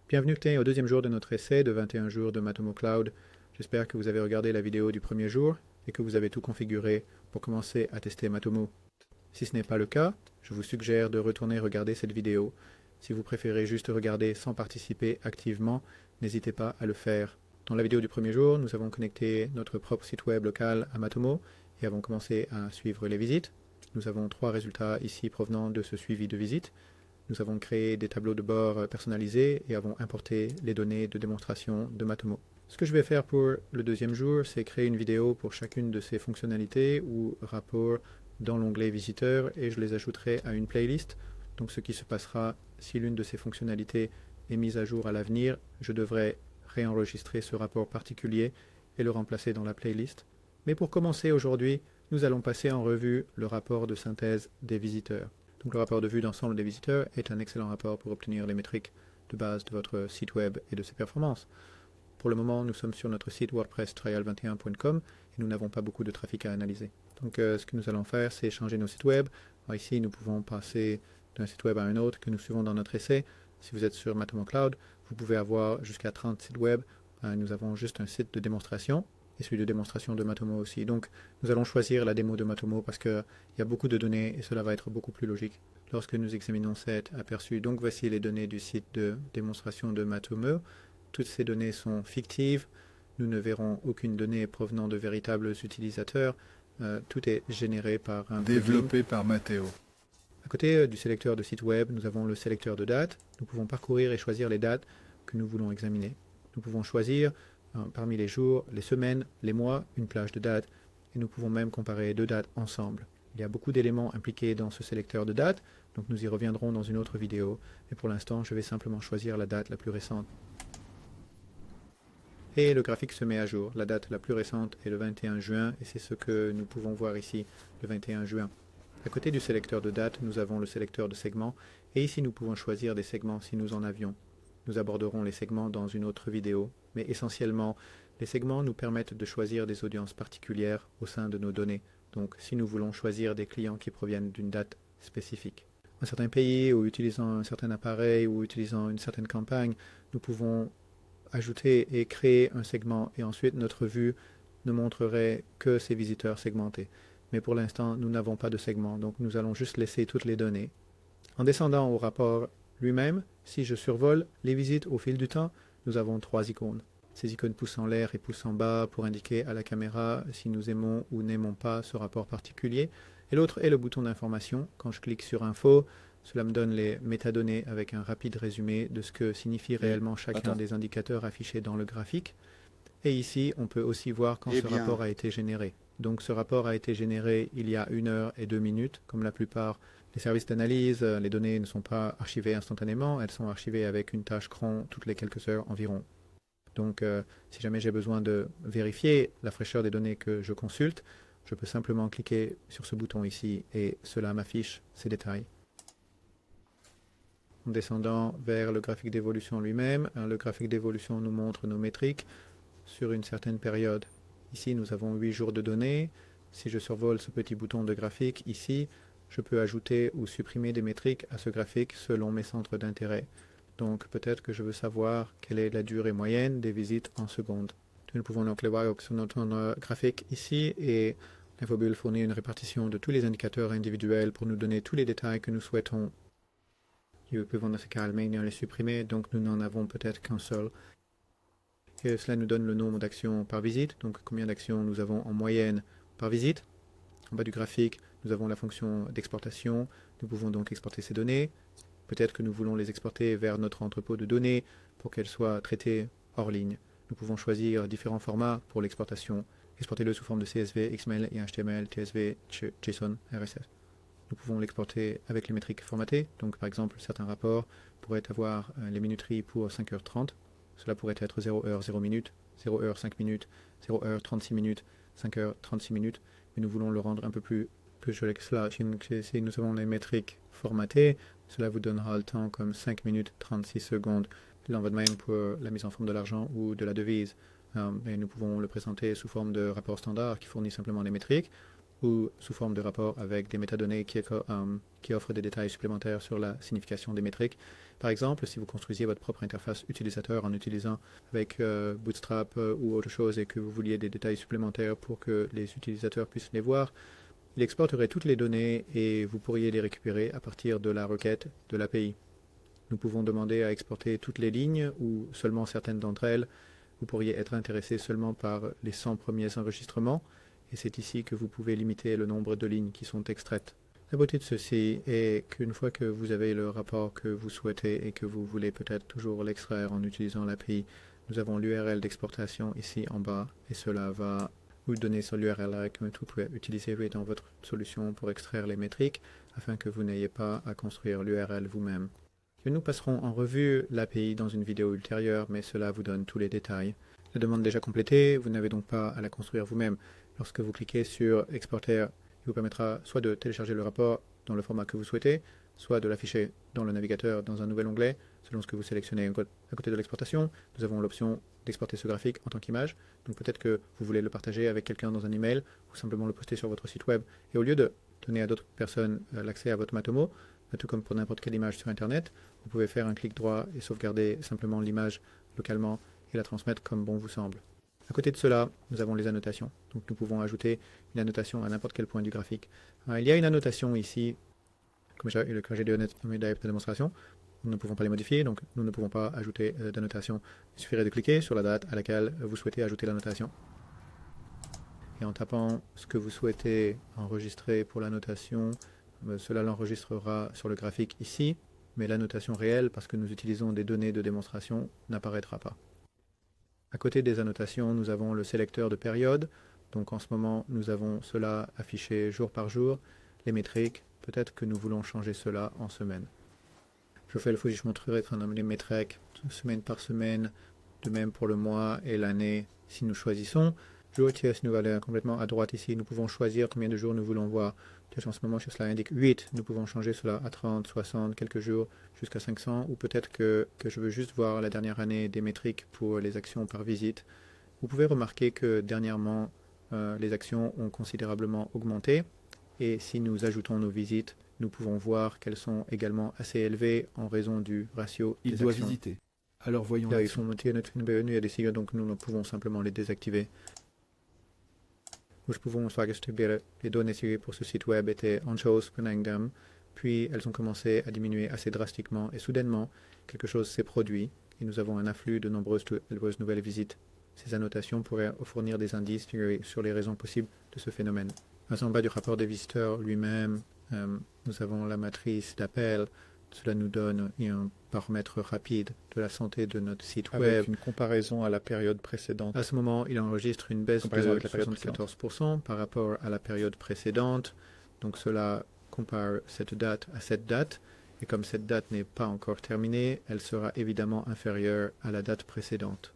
Bienvenue au deuxième jour de notre essai de 21 jours de Matomo Cloud. J'espère que vous avez regardé la vidéo du premier jour et que vous avez tout configuré pour commencer à tester Matomo. Si ce n'est pas le cas, je vous suggère de retourner regarder cette vidéo. Si vous préférez juste regarder sans participer activement, n'hésitez pas à le faire. Dans la vidéo du premier jour, nous avons connecté notre propre site web local à Matomo et avons commencé à suivre les visites. Nous avons 3 résultats ici provenant de ce suivi de visite. Nous avons créé des tableaux de bord personnalisés et avons importé les données de démonstration de Matomo. Ce que je vais faire pour le deuxième jour, c'est créer une vidéo pour chacune de ces fonctionnalités ou rapports dans l'onglet Visiteurs et je les ajouterai à une playlist. Donc ce qui se passera si l'une de ces fonctionnalités est mise à jour à l'avenir, je devrais réenregistrer ce rapport particulier et le remplacer dans la playlist. Mais pour commencer aujourd'hui, nous allons passer en revue le rapport de synthèse des visiteurs. Donc le rapport de vue d'ensemble des visiteurs est un excellent rapport pour obtenir les métriques de base de votre site web et de ses performances. Pour le moment, nous sommes sur notre site WordPress trial21.com et nous n'avons pas beaucoup de trafic à analyser. Donc ce que nous allons faire, c'est changer nos sites web. Alors, ici, nous pouvons passer d'un site web à un autre que nous suivons dans notre essai. Si vous êtes sur Matomo Cloud, vous pouvez avoir jusqu'à 30 sites web. Nous avons juste un site de démonstration et celui de démonstration de Matomo aussi. Donc nous allons choisir la démo de Matomo parce qu'il y a beaucoup de données et cela va être beaucoup plus logique lorsque nous examinons cet aperçu. Donc voici les données du site de démonstration de Matomo. Toutes ces données sont fictives. Nous ne verrons aucune donnée provenant de véritables utilisateurs. Tout est généré par un développé par Matteo. À côté du sélecteur de site web, nous avons le sélecteur de dates. Nous pouvons parcourir et choisir les dates que nous voulons examiner. Nous pouvons choisir parmi les jours, les semaines, les mois, une plage de dates, et nous pouvons même comparer 2 dates ensemble. Il y a beaucoup d'éléments impliqués dans ce sélecteur de dates, donc nous y reviendrons dans une autre vidéo, mais pour l'instant, je vais simplement choisir la date la plus récente. Et le graphique se met à jour. La date la plus récente est le 21 juin, et c'est ce que nous pouvons voir ici, le 21 juin. À côté du sélecteur de date, nous avons le sélecteur de segments, et ici nous pouvons choisir des segments si nous en avions. Nous aborderons les segments dans une autre vidéo, mais essentiellement, les segments nous permettent de choisir des audiences particulières au sein de nos données. Donc, si nous voulons choisir des clients qui proviennent d'une date spécifique. Un certain pays, ou utilisant un certain appareil, ou utilisant une certaine campagne, nous pouvons ajouter et créer un segment, et ensuite notre vue ne montrerait que ces visiteurs segmentés. Mais pour l'instant, nous n'avons pas de segment, donc nous allons juste laisser toutes les données. En descendant au rapport lui-même, si je survole les visites au fil du temps, nous avons 3 icônes. Ces icônes poussent en l'air et poussent en bas pour indiquer à la caméra si nous aimons ou n'aimons pas ce rapport particulier. Et l'autre est le bouton d'information. Quand je clique sur Info, cela me donne les métadonnées avec un rapide résumé de ce que signifie réellement chacun des indicateurs affichés dans le graphique. Et ici, on peut aussi voir quand ce rapport a été généré. Donc ce rapport a été généré il y a 1 heure et 2 minutes, comme la plupart des services d'analyse. Les données ne sont pas archivées instantanément, elles sont archivées avec une tâche cron toutes les quelques heures environ. Donc si jamais j'ai besoin de vérifier la fraîcheur des données que je consulte, je peux simplement cliquer sur ce bouton ici et cela m'affiche ces détails. En descendant vers le graphique d'évolution lui-même, le graphique d'évolution nous montre nos métriques sur une certaine période. Ici, nous avons 8 jours de données. Si je survole ce petit bouton de graphique ici, je peux ajouter ou supprimer des métriques à ce graphique selon mes centres d'intérêt. Donc peut-être que je veux savoir quelle est la durée moyenne des visites en secondes. Nous pouvons donc le voir sur notre graphique ici et l'infobule fournit une répartition de tous les indicateurs individuels pour nous donner tous les détails que nous souhaitons. Nous pouvons dans ce cas les supprimer, donc nous n'en avons peut-être qu'un seul. Et cela nous donne le nombre d'actions par visite, donc combien d'actions nous avons en moyenne par visite. En bas du graphique, nous avons la fonction d'exportation. Nous pouvons donc exporter ces données. Peut-être que nous voulons les exporter vers notre entrepôt de données pour qu'elles soient traitées hors ligne. Nous pouvons choisir différents formats pour l'exportation. Exporter-le sous forme de CSV, XML et HTML, TSV, JSON, RSS. Nous pouvons l'exporter avec les métriques formatées. Donc par exemple, certains rapports pourraient avoir les minuteries pour 5h30. Cela pourrait être 0h 0 minutes, 0h 5 minutes, 0h 36 minutes, 5h 36 minutes. Mais nous voulons le rendre un peu plus joli que cela. Si nous avons les métriques formatées, cela vous donnera le temps comme 5 minutes 36 secondes. Il en va de même pour la mise en forme de l'argent ou de la devise. Et nous pouvons le présenter sous forme de rapport standard qui fournit simplement les métriques. ou sous forme de rapport avec des métadonnées qui offrent des détails supplémentaires sur la signification des métriques. Par exemple, si vous construisiez votre propre interface utilisateur en utilisant avec Bootstrap ou autre chose et que vous vouliez des détails supplémentaires pour que les utilisateurs puissent les voir, il exporterait toutes les données et vous pourriez les récupérer à partir de la requête de l'API. Nous pouvons demander à exporter toutes les lignes ou seulement certaines d'entre elles. Vous pourriez être intéressé seulement par les 100 premiers enregistrements et c'est ici que vous pouvez limiter le nombre de lignes qui sont extraites. La beauté de ceci est qu'une fois que vous avez le rapport que vous souhaitez et que vous voulez peut-être toujours l'extraire en utilisant l'API, nous avons l'URL d'exportation ici en bas et cela va vous donner sur l'URL que vous pouvez utiliser dans votre solution pour extraire les métriques afin que vous n'ayez pas à construire l'URL vous-même. Nous passerons en revue l'API dans une vidéo ultérieure, mais cela vous donne tous les détails. La demande déjà complétée, vous n'avez donc pas à la construire vous-même. Lorsque vous cliquez sur Exporter, il vous permettra soit de télécharger le rapport dans le format que vous souhaitez, soit de l'afficher dans le navigateur dans un nouvel onglet, selon ce que vous sélectionnez. À côté de l'exportation, nous avons l'option d'exporter ce graphique en tant qu'image. Donc peut-être que vous voulez le partager avec quelqu'un dans un email ou simplement le poster sur votre site web. Et au lieu de donner à d'autres personnes l'accès à votre Matomo, tout comme pour n'importe quelle image sur Internet, vous pouvez faire un clic droit et sauvegarder simplement l'image localement et la transmettre comme bon vous semble. À côté de cela, nous avons les annotations. Donc nous pouvons ajouter une annotation à n'importe quel point du graphique. Il y a une annotation ici, comme j'ai dit dans la démonstration. Nous ne pouvons pas les modifier, donc nous ne pouvons pas ajouter d'annotation. Il suffirait de cliquer sur la date à laquelle vous souhaitez ajouter l'annotation. Et en tapant ce que vous souhaitez enregistrer pour l'annotation, cela l'enregistrera sur le graphique ici, mais l'annotation réelle, parce que nous utilisons des données de démonstration, n'apparaîtra pas. À côté des annotations, nous avons le sélecteur de période. Donc en ce moment, nous avons cela affiché jour par jour. Les métriques, peut-être que nous voulons changer cela en semaine. Je montrerai les métriques semaine par semaine, de même pour le mois et l'année si nous choisissons. Jour TS nous va aller complètement à droite ici. Nous pouvons choisir combien de jours nous voulons voir. En ce moment, cela indique 8. Nous pouvons changer cela à 30, 60, quelques jours, jusqu'à 500. Ou peut-être que je veux juste voir la dernière année des métriques pour les actions par visite. Vous pouvez remarquer que dernièrement, les actions ont considérablement augmenté. Et si nous ajoutons nos visites, nous pouvons voir qu'elles sont également assez élevées en raison du ratio des actions. Il doit visiter. Alors voyons. Là, ils sont montés à notre il y a des signes, donc nous ne pouvons simplement les désactiver. Nous pouvons faire que les données pour ce site web étaient en chose, puis elles ont commencé à diminuer assez drastiquement et soudainement, quelque chose s'est produit et nous avons un afflux de nombreuses nouvelles visites. Ces annotations pourraient fournir des indices sur les raisons possibles de ce phénomène. En bas du rapport des visiteurs lui-même, nous avons la matrice d'appel. Cela nous donne un paramètre rapide de la santé de notre site web. Avec une comparaison à la période précédente. À ce moment, il enregistre une baisse de 74% par rapport à la période précédente. Donc cela compare cette date à cette date. Et comme cette date n'est pas encore terminée, elle sera évidemment inférieure à la date précédente.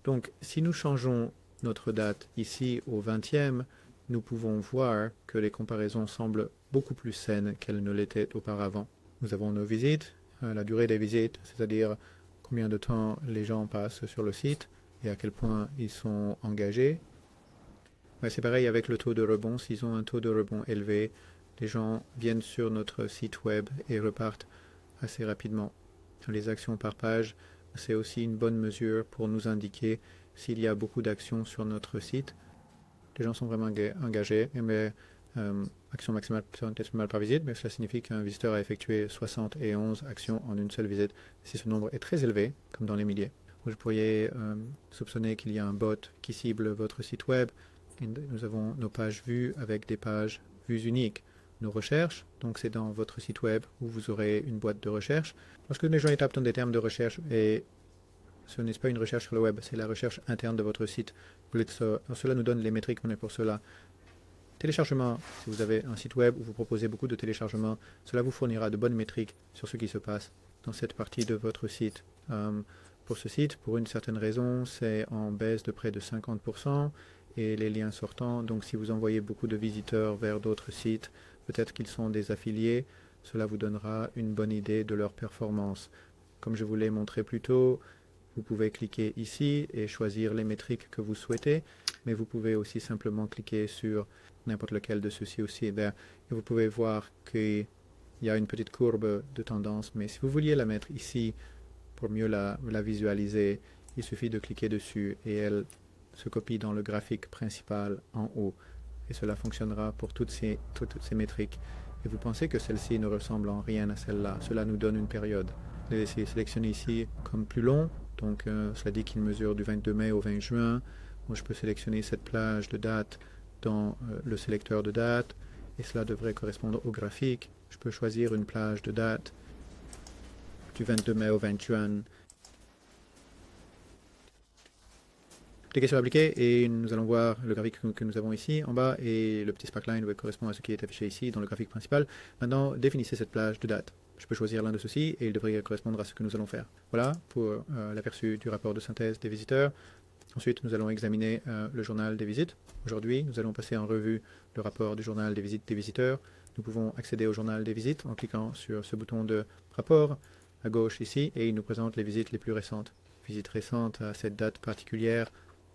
Donc si nous changeons notre date ici au 20e, nous pouvons voir que les comparaisons semblent beaucoup plus saines qu'elles ne l'étaient auparavant. Nous avons nos visites, la durée des visites, c'est-à-dire combien de temps les gens passent sur le site et à quel point ils sont engagés. C'est pareil avec le taux de rebond. S'ils ont un taux de rebond élevé, les gens viennent sur notre site web et repartent assez rapidement. Les actions par page, c'est aussi une bonne mesure pour nous indiquer s'il y a beaucoup d'actions sur notre site. Les gens sont vraiment engagés, mais action maximale par visite, mais cela signifie qu'un visiteur a effectué 71 actions en une seule visite. Si ce nombre est très élevé, comme dans les milliers, vous pourriez soupçonner qu'il y a un bot qui cible votre site web. Et nous avons nos pages vues avec des pages vues uniques. Nos recherches, donc c'est dans votre site web où vous aurez une boîte de recherche. Lorsque les gens tapent dans des termes de recherche, et ce n'est pas une recherche sur le web, c'est la recherche interne de votre site. Cela nous donne les métriques qu'on est pour cela. Téléchargement, si vous avez un site web où vous proposez beaucoup de téléchargements, cela vous fournira de bonnes métriques sur ce qui se passe dans cette partie de votre site. Pour ce site, pour une certaine raison, c'est en baisse de près de 50% et les liens sortants. Donc si vous envoyez beaucoup de visiteurs vers d'autres sites, peut-être qu'ils sont des affiliés, cela vous donnera une bonne idée de leur performance. Comme je vous l'ai montré plus tôt, vous pouvez cliquer ici et choisir les métriques que vous souhaitez. mais vous pouvez aussi simplement cliquer sur n'importe lequel de ceux-ci aussi, et vous pouvez voir qu'il y a une petite courbe de tendance, mais si vous vouliez la mettre ici pour mieux la visualiser, il suffit de cliquer dessus et elle se copie dans le graphique principal en haut, et cela fonctionnera pour toutes ces métriques. Et vous pensez que celle-ci ne ressemble en rien à celle-là, cela nous donne une période. Je vais essayer de sélectionner ici comme plus long, donc cela dit qu'il mesure du 22 mai au 20 juin. Moi, je peux sélectionner cette plage de date dans le sélecteur de date, et cela devrait correspondre au graphique. Je peux choisir une plage de date du 22 mai au 20 juin. Cliquez sur appliquer et nous allons voir le graphique que nous avons ici en bas, et le petit sparkline correspond à ce qui est affiché ici dans le graphique principal. Maintenant, définissez cette plage de date. Je peux choisir l'un de ceux-ci et il devrait correspondre à ce que nous allons faire. Voilà pour l'aperçu du rapport de synthèse des visiteurs. Ensuite, nous allons examiner le journal des visites. Aujourd'hui, nous allons passer en revue le rapport du journal des visites des visiteurs. Nous pouvons accéder au journal des visites en cliquant sur ce bouton de rapport à gauche ici, et il nous présente les visites les plus récentes. Visites récentes à cette date particulière.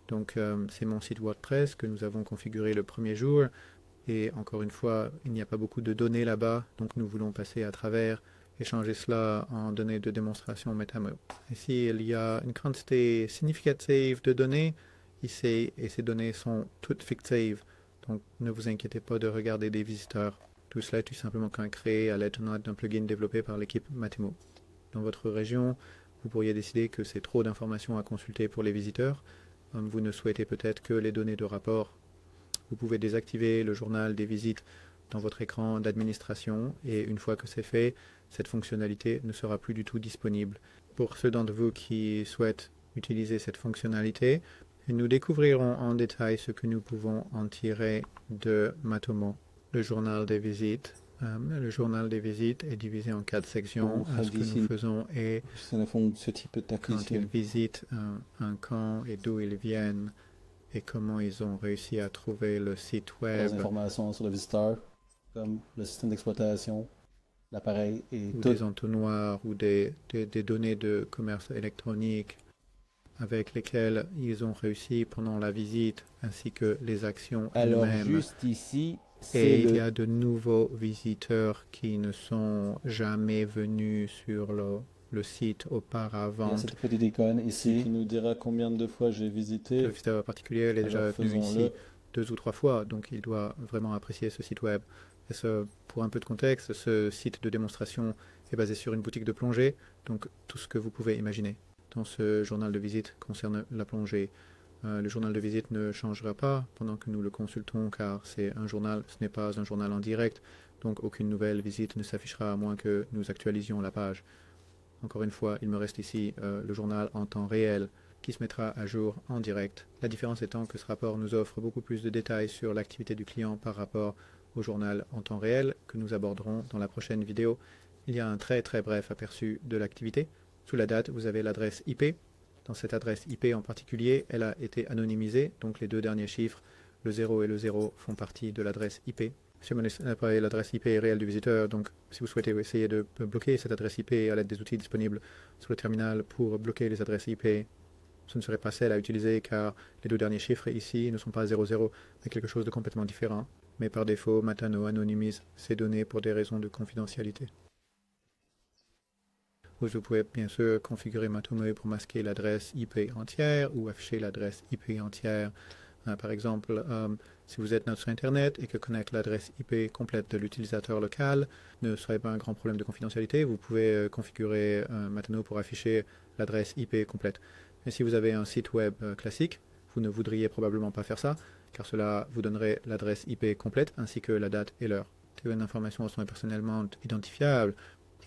Donc c'est mon site WordPress que nous avons configuré le premier jour, et encore une fois, il n'y a pas beaucoup de données là-bas, donc nous voulons passer à travers et changer cela en données de démonstration MetaMo. Ici, il y a une quantité significative de données ici, et ces données sont toutes fictives, donc ne vous inquiétez pas de regarder des visiteurs. Tout cela est tout simplement créé à l'aide d'un plugin développé par l'équipe Matemo. Dans votre région, vous pourriez décider que c'est trop d'informations à consulter pour les visiteurs. Vous ne souhaitez peut-être que les données de rapport. Vous pouvez désactiver le journal des visites dans votre écran d'administration, et une fois que c'est fait, cette fonctionnalité ne sera plus du tout disponible. Pour ceux d'entre vous qui souhaitent utiliser cette fonctionnalité, nous découvrirons en détail ce que nous pouvons en tirer de Matomo. Le journal des visites. Le journal des visites est divisé en 4 sections. Ce que nous faisons est quand ils visitent un camp et d'où ils viennent et comment ils ont réussi à trouver le site web. Des informations sur le visiteur, comme le système d'exploitation, l'appareil et ou tout. Des entonnoirs ou des données de commerce électronique avec lesquelles ils ont réussi pendant la visite, ainsi que les actions Alors elles-mêmes. juste ici, Et il y a de nouveaux visiteurs qui ne sont jamais venus sur le site auparavant. cette petite icône ici. Qui nous dira combien de fois j'ai visité. Le visiteur particulier il est déjà venu ici 2 ou 3 fois, donc il doit vraiment apprécier ce site web. Et pour un peu de contexte, ce site de démonstration est basé sur une boutique de plongée, donc tout ce que vous pouvez imaginer dans ce journal de visite concerne la plongée. Le journal de visite ne changera pas pendant que nous le consultons, car c'est un journal, ce n'est pas un journal en direct, donc aucune nouvelle visite ne s'affichera à moins que nous actualisions la page. Encore une fois, il me reste ici le journal en temps réel qui se mettra à jour en direct. La différence étant que ce rapport nous offre beaucoup plus de détails sur l'activité du client par rapport au journal en temps réel que nous aborderons dans la prochaine vidéo. Il y a un très bref aperçu de l'activité. Sous la date, vous avez l'adresse IP. Dans cette adresse IP en particulier, elle a été anonymisée, donc les 2 derniers chiffres, le 0 et le 0, font partie de l'adresse IP. Si l'adresse IP est réelle du visiteur, donc si vous souhaitez essayer de bloquer cette adresse IP à l'aide des outils disponibles sur le terminal pour bloquer les adresses IP, ce ne serait pas celle à utiliser, car les 2 derniers chiffres ici ne sont pas 00, mais quelque chose de complètement différent. Mais par défaut, Matano anonymise ces données pour des raisons de confidentialité. Vous pouvez bien sûr configurer Matomo pour masquer l'adresse IP entière ou afficher l'adresse IP entière. Par exemple, si vous êtes sur Internet et que connaître l'adresse IP complète de l'utilisateur local ne serait pas un grand problème de confidentialité, vous pouvez configurer Matomo pour afficher l'adresse IP complète. Mais si vous avez un site web classique, vous ne voudriez probablement pas faire ça, car cela vous donnerait l'adresse IP complète ainsi que la date et l'heure. Certaines informations sont personnellement identifiables,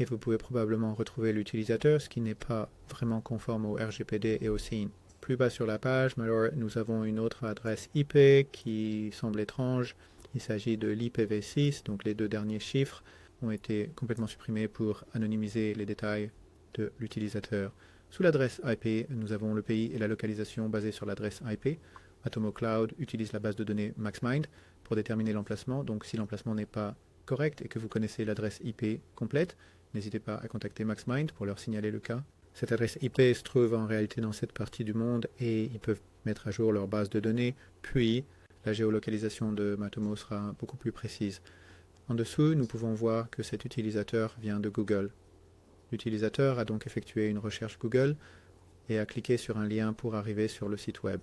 et vous pouvez probablement retrouver l'utilisateur, ce qui n'est pas vraiment conforme au RGPD et au SIN. Plus bas sur la page, alors, nous avons une autre adresse IP qui semble étrange. Il s'agit de l'IPv6, donc les 2 derniers chiffres ont été complètement supprimés pour anonymiser les détails de l'utilisateur. Sous l'adresse IP, nous avons le pays et la localisation basée sur l'adresse IP. Matomo Cloud utilise la base de données MaxMind pour déterminer l'emplacement, donc si l'emplacement n'est pas correct et que vous connaissez l'adresse IP complète, n'hésitez pas à contacter MaxMind pour leur signaler le cas. Cette adresse IP se trouve en réalité dans cette partie du monde et ils peuvent mettre à jour leur base de données, puis la géolocalisation de Matomo sera beaucoup plus précise. En dessous, nous pouvons voir que cet utilisateur vient de Google. L'utilisateur a donc effectué une recherche Google et a cliqué sur un lien pour arriver sur le site web.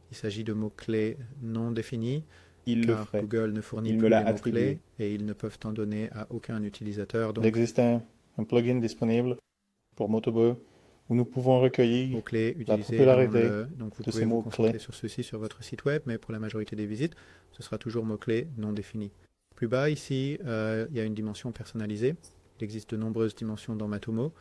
Il s'agit de mots-clés non définis, car Google ne fournit plus les mots-clés et ils ne peuvent en donner à aucun utilisateur. Il existe un plugin disponible pour Matomo où nous pouvons recueillir mots-clés la utilisés popularité donc vous de pouvez ces vous mots-clés. concentrer sur ceci sur votre site web, mais pour la majorité des visites, ce sera toujours mots-clés non définis. Plus bas ici, il y a une dimension personnalisée. Il existe de nombreuses dimensions dans Matomo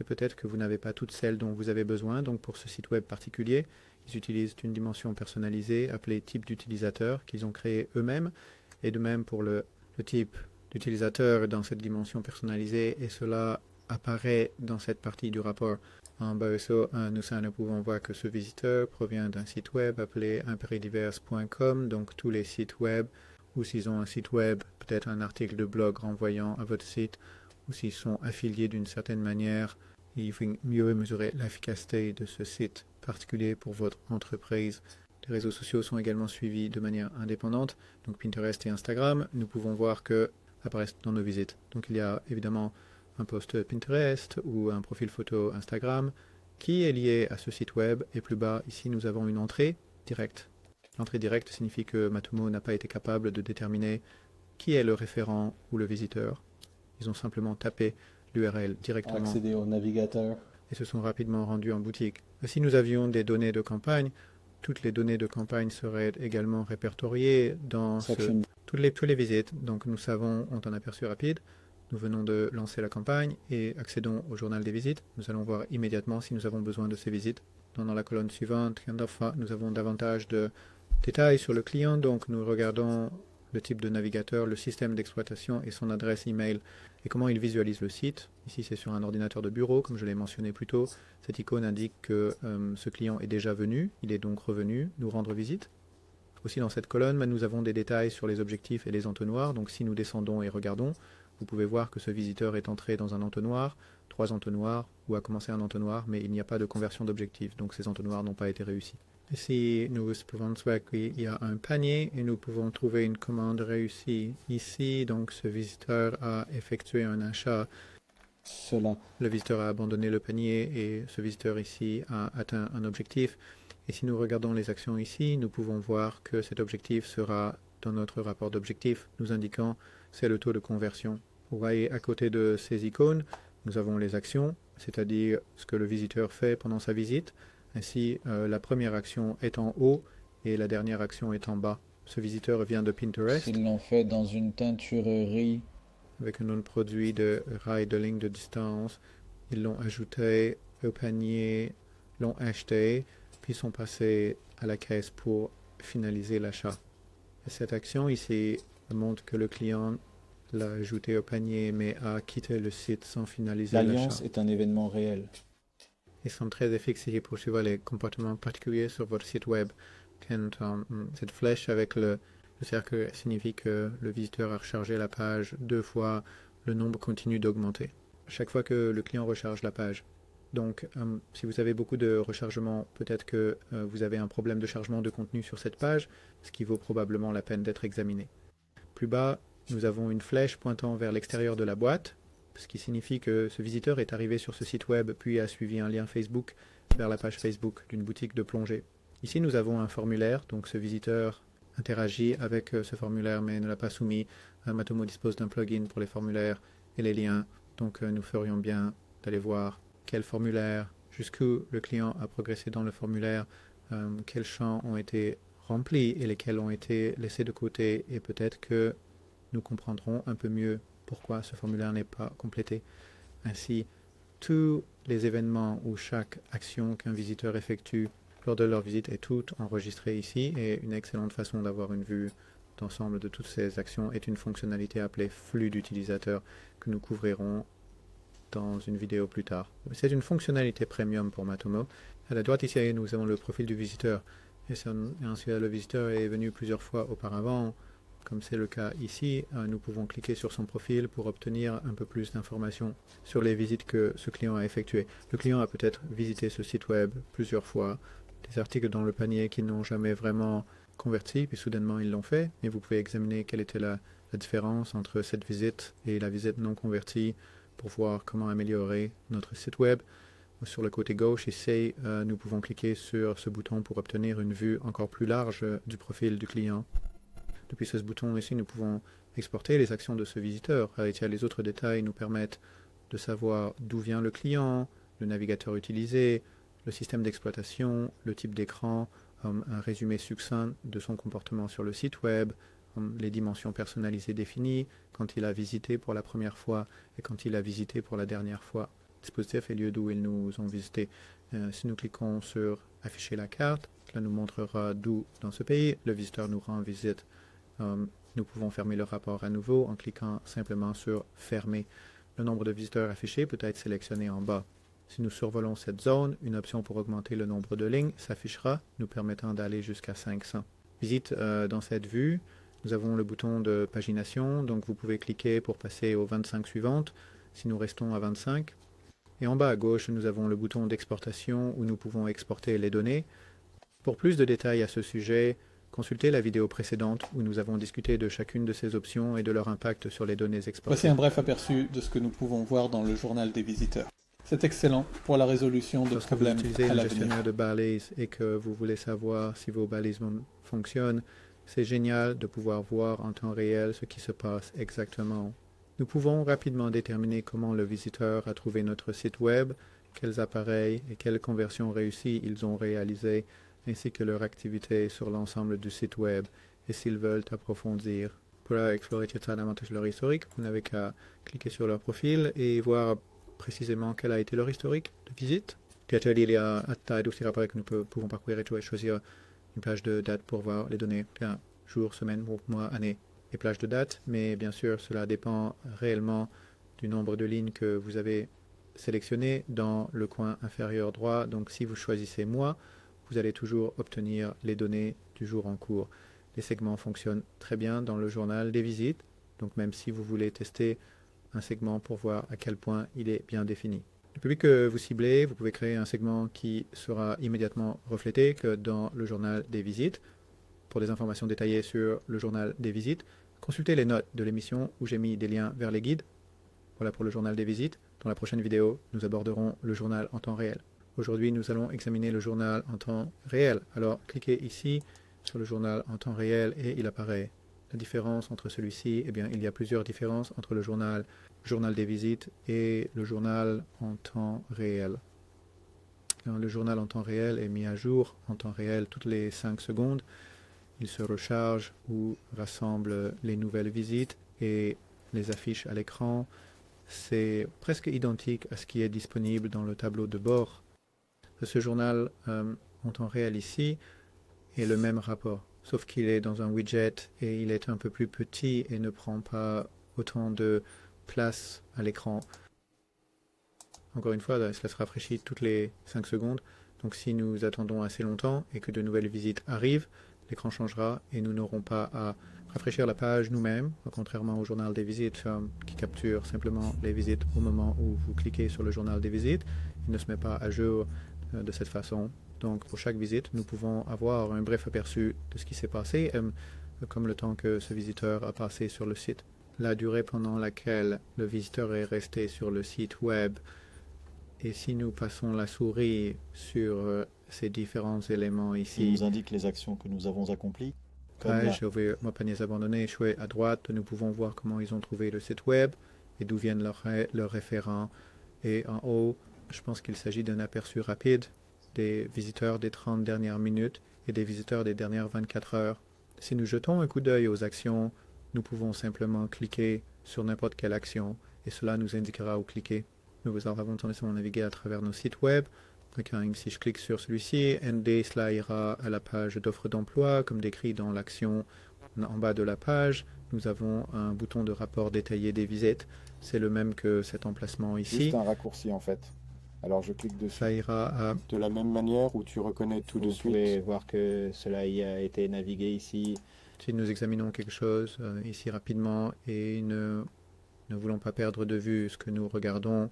et peut-être que vous n'avez pas toutes celles dont vous avez besoin. Donc pour ce site web particulier, ils utilisent une dimension personnalisée appelée type d'utilisateur qu'ils ont créé eux-mêmes, et de même pour le type d'utilisateur dans cette dimension personnalisée, et cela apparaît dans cette partie du rapport. En bas nous pouvons voir que ce visiteur provient d'un site web appelé imperidivers.com, donc tous les sites web, ou s'ils ont un site web, peut-être un article de blog renvoyant à votre site, ou s'ils sont affiliés d'une certaine manière, il faut mieux mesurer l'efficacité de ce site particulier pour votre entreprise. Les réseaux sociaux sont également suivis de manière indépendante, donc Pinterest et Instagram, nous pouvons voir que apparaissent dans nos visites. Donc il y a évidemment un post Pinterest ou un profil photo Instagram qui est lié à ce site web, et plus bas ici nous avons une entrée directe. L'entrée directe signifie que Matomo n'a pas été capable de déterminer qui est le référent ou le visiteur. Ils ont simplement tapé l'URL directement. Accéder au navigateur. Et se sont rapidement rendus en boutique. Si nous avions des données de campagne, toutes les données de campagne seraient également répertoriées dans toutes les visites. Donc nous savons, on a un aperçu rapide. Nous venons de lancer la campagne et accédons au journal des visites. Nous allons voir immédiatement si nous avons besoin de ces visites. Dans la colonne suivante, nous avons davantage de détails sur le client. Donc nous regardons le type de navigateur, le système d'exploitation et son adresse email et comment il visualise le site. Ici c'est sur un ordinateur de bureau, comme je l'ai mentionné plus tôt. Cette icône indique que ce client est déjà venu, il est donc revenu nous rendre visite. Aussi dans cette colonne, nous avons des détails sur les objectifs et les entonnoirs. Donc si nous descendons et regardons, vous pouvez voir que ce visiteur est entré dans un entonnoir, 3 entonnoirs, ou a commencé un entonnoir, mais il n'y a pas de conversion d'objectif, donc ces entonnoirs n'ont pas été réussis. Ici, nous pouvons voir qu'il y a un panier et nous pouvons trouver une commande réussie ici. Donc ce visiteur a effectué un achat. Le visiteur a abandonné le panier et ce visiteur ici a atteint un objectif. Et si nous regardons les actions ici, nous pouvons voir que cet objectif sera dans notre rapport d'objectifs, nous indiquant c'est le taux de conversion. Vous voyez à côté de ces icônes, nous avons les actions, c'est-à-dire ce que le visiteur fait pendant sa visite. Ainsi, la première action est en haut et la dernière action est en bas. Ce visiteur vient de Pinterest. Ils l'ont fait dans une teinturerie. Avec un nom de produit de rail de ligne de distance. Ils l'ont ajouté au panier, l'ont acheté, puis sont passés à la caisse pour finaliser l'achat. Cette action ici montre que le client l'a ajouté au panier mais a quitté le site sans finaliser l'achat. L'alliance est un événement réel. Ils sont très efficaces pour suivre les comportements particuliers sur votre site web. Quand cette flèche avec le cercle signifie que le visiteur a rechargé la page 2 fois, le nombre continue d'augmenter. Chaque fois que le client recharge la page. Donc, si vous avez beaucoup de rechargement, peut-être que vous avez un problème de chargement de contenu sur cette page, ce qui vaut probablement la peine d'être examiné. Plus bas, nous avons une flèche pointant vers l'extérieur de la boîte, ce qui signifie que ce visiteur est arrivé sur ce site web puis a suivi un lien Facebook vers la page Facebook d'une boutique de plongée. Ici, nous avons un formulaire, donc ce visiteur interagit avec ce formulaire mais ne l'a pas soumis. Matomo dispose d'un plugin pour les formulaires et les liens, donc nous ferions bien d'aller voir quel formulaire, jusqu'où le client a progressé dans le formulaire, quels champs ont été remplis et lesquels ont été laissés de côté, et peut-être que nous comprendrons un peu mieux pourquoi ce formulaire n'est pas complété. Ainsi, tous les événements ou chaque action qu'un visiteur effectue lors de leur visite est tout enregistré ici, et une excellente façon d'avoir une vue d'ensemble de toutes ces actions est une fonctionnalité appelée flux d'utilisateurs que nous couvrirons dans une vidéo plus tard. C'est une fonctionnalité premium pour Matomo. À la droite ici, nous avons le profil du visiteur. Et ensuite, le visiteur est venu plusieurs fois auparavant, comme c'est le cas ici, nous pouvons cliquer sur son profil pour obtenir un peu plus d'informations sur les visites que ce client a effectuées. Le client a peut-être visité ce site web plusieurs fois, des articles dans le panier qui n'ont jamais vraiment converti, puis soudainement ils l'ont fait, et vous pouvez examiner quelle était la différence entre cette visite et la visite non convertie pour voir comment améliorer notre site web. Sur le côté gauche ici, nous pouvons cliquer sur ce bouton pour obtenir une vue encore plus large du profil du client. Depuis ce bouton ici, nous pouvons exporter les actions de ce visiteur. Les autres détails nous permettent de savoir d'où vient le client, le navigateur utilisé, le système d'exploitation, le type d'écran, un résumé succinct de son comportement sur le site web, les dimensions personnalisées définies, quand il a visité pour la première fois et quand il a visité pour la dernière fois. Dispositif et lieu d'où ils nous ont visité. Si nous cliquons sur afficher la carte, cela nous montrera d'où dans ce pays le visiteur nous rend visite. Nous pouvons fermer le rapport à nouveau en cliquant simplement sur fermer. Le nombre de visiteurs affichés peut être sélectionné en bas. Si nous survolons cette zone, une option pour augmenter le nombre de lignes s'affichera, nous permettant d'aller jusqu'à 500. Visite dans cette vue, nous avons le bouton de pagination, donc vous pouvez cliquer pour passer aux 25 suivantes si nous restons à 25. Et en bas à gauche, nous avons le bouton d'exportation où nous pouvons exporter les données. Pour plus de détails à ce sujet, consultez la vidéo précédente où nous avons discuté de chacune de ces options et de leur impact sur les données exportées. Voici un bref aperçu de ce que nous pouvons voir dans le journal des visiteurs. C'est excellent pour la résolution de problèmes Lorsque vous utilisez à un l'avenir. gestionnaire de balises et que vous voulez savoir si vos balises fonctionnent, c'est génial de pouvoir voir en temps réel ce qui se passe exactement. Nous pouvons rapidement déterminer comment le visiteur a trouvé notre site web, quels appareils et quelles conversions réussies ils ont réalisées, ainsi que leur activité sur l'ensemble du site web et s'ils veulent approfondir. Pour explorer davantage leur historique, vous n'avez qu'à cliquer sur leur profil et voir précisément quel a été leur historique de visite. Il y a un tas d'outils rapports que nous pouvons parcourir et choisir une plage de date pour voir les données, jour, semaine, mois, année et plage de date, mais bien sûr cela dépend réellement du nombre de lignes que vous avez sélectionnées dans le coin inférieur droit. Donc si vous choisissez mois, vous allez toujours obtenir les données du jour en cours. Les segments fonctionnent très bien dans le journal des visites, donc même si vous voulez tester un segment pour voir à quel point il est bien défini. Le public que vous ciblez, vous pouvez créer un segment qui sera immédiatement reflété que dans le journal des visites. Pour des informations détaillées sur le journal des visites, consultez les notes de l'émission où j'ai mis des liens vers les guides. Voilà pour le journal des visites. Dans la prochaine vidéo, nous aborderons le journal en temps réel. Aujourd'hui, nous allons examiner le journal en temps réel. Alors, cliquez ici sur le journal en temps réel et il apparaît. La différence entre celui-ci, eh bien, il y a plusieurs différences entre le journal des visites et le journal en temps réel. Le journal en temps réel est mis à jour en temps réel toutes les 5 secondes. Il se recharge ou rassemble les nouvelles visites et les affiche à l'écran. C'est presque identique à ce qui est disponible dans le tableau de bord. Ce journal en temps réel ici est le même rapport, sauf qu'il est dans un widget et il est un peu plus petit et ne prend pas autant de place à l'écran. Encore une fois, cela se rafraîchit toutes les 5 secondes. Donc si nous attendons assez longtemps et que de nouvelles visites arrivent, l'écran changera et nous n'aurons pas à rafraîchir la page nous-mêmes, contrairement au journal des visites qui capture simplement les visites au moment où vous cliquez sur le journal des visites. Il ne se met pas à jour de cette façon. Donc pour chaque visite, nous pouvons avoir un bref aperçu de ce qui s'est passé, comme le temps que ce visiteur a passé sur le site. La durée pendant laquelle le visiteur est resté sur le site web. Et si nous passons la souris sur ces différents éléments ici, Il nous indique les actions que nous avons accomplies. Comme page, ouvrir mon panier abandonné, échoué à droite, nous pouvons voir comment ils ont trouvé le site web et d'où viennent leurs référents. Et en haut, je pense qu'il s'agit d'un aperçu rapide des visiteurs des 30 dernières minutes et des visiteurs des dernières 24 heures. Si nous jetons un coup d'œil aux actions, nous pouvons simplement cliquer sur n'importe quelle action et cela nous indiquera où cliquer. Nous avons tendance à naviguer à travers nos sites web. Si je clique sur celui-ci, ND, cela ira à la page d'offre d'emploi, comme décrit dans l'action en bas de la page. Nous avons un bouton de rapport détaillé des visites. C'est le même que cet emplacement ici. Juste un raccourci en fait. Alors je clique dessus. Ça ira à... De la même manière où tu reconnais tout de vous suite. pouvez voir que cela y a été navigué ici Si nous examinons quelque chose ici rapidement et ne voulons pas perdre de vue ce que nous regardons,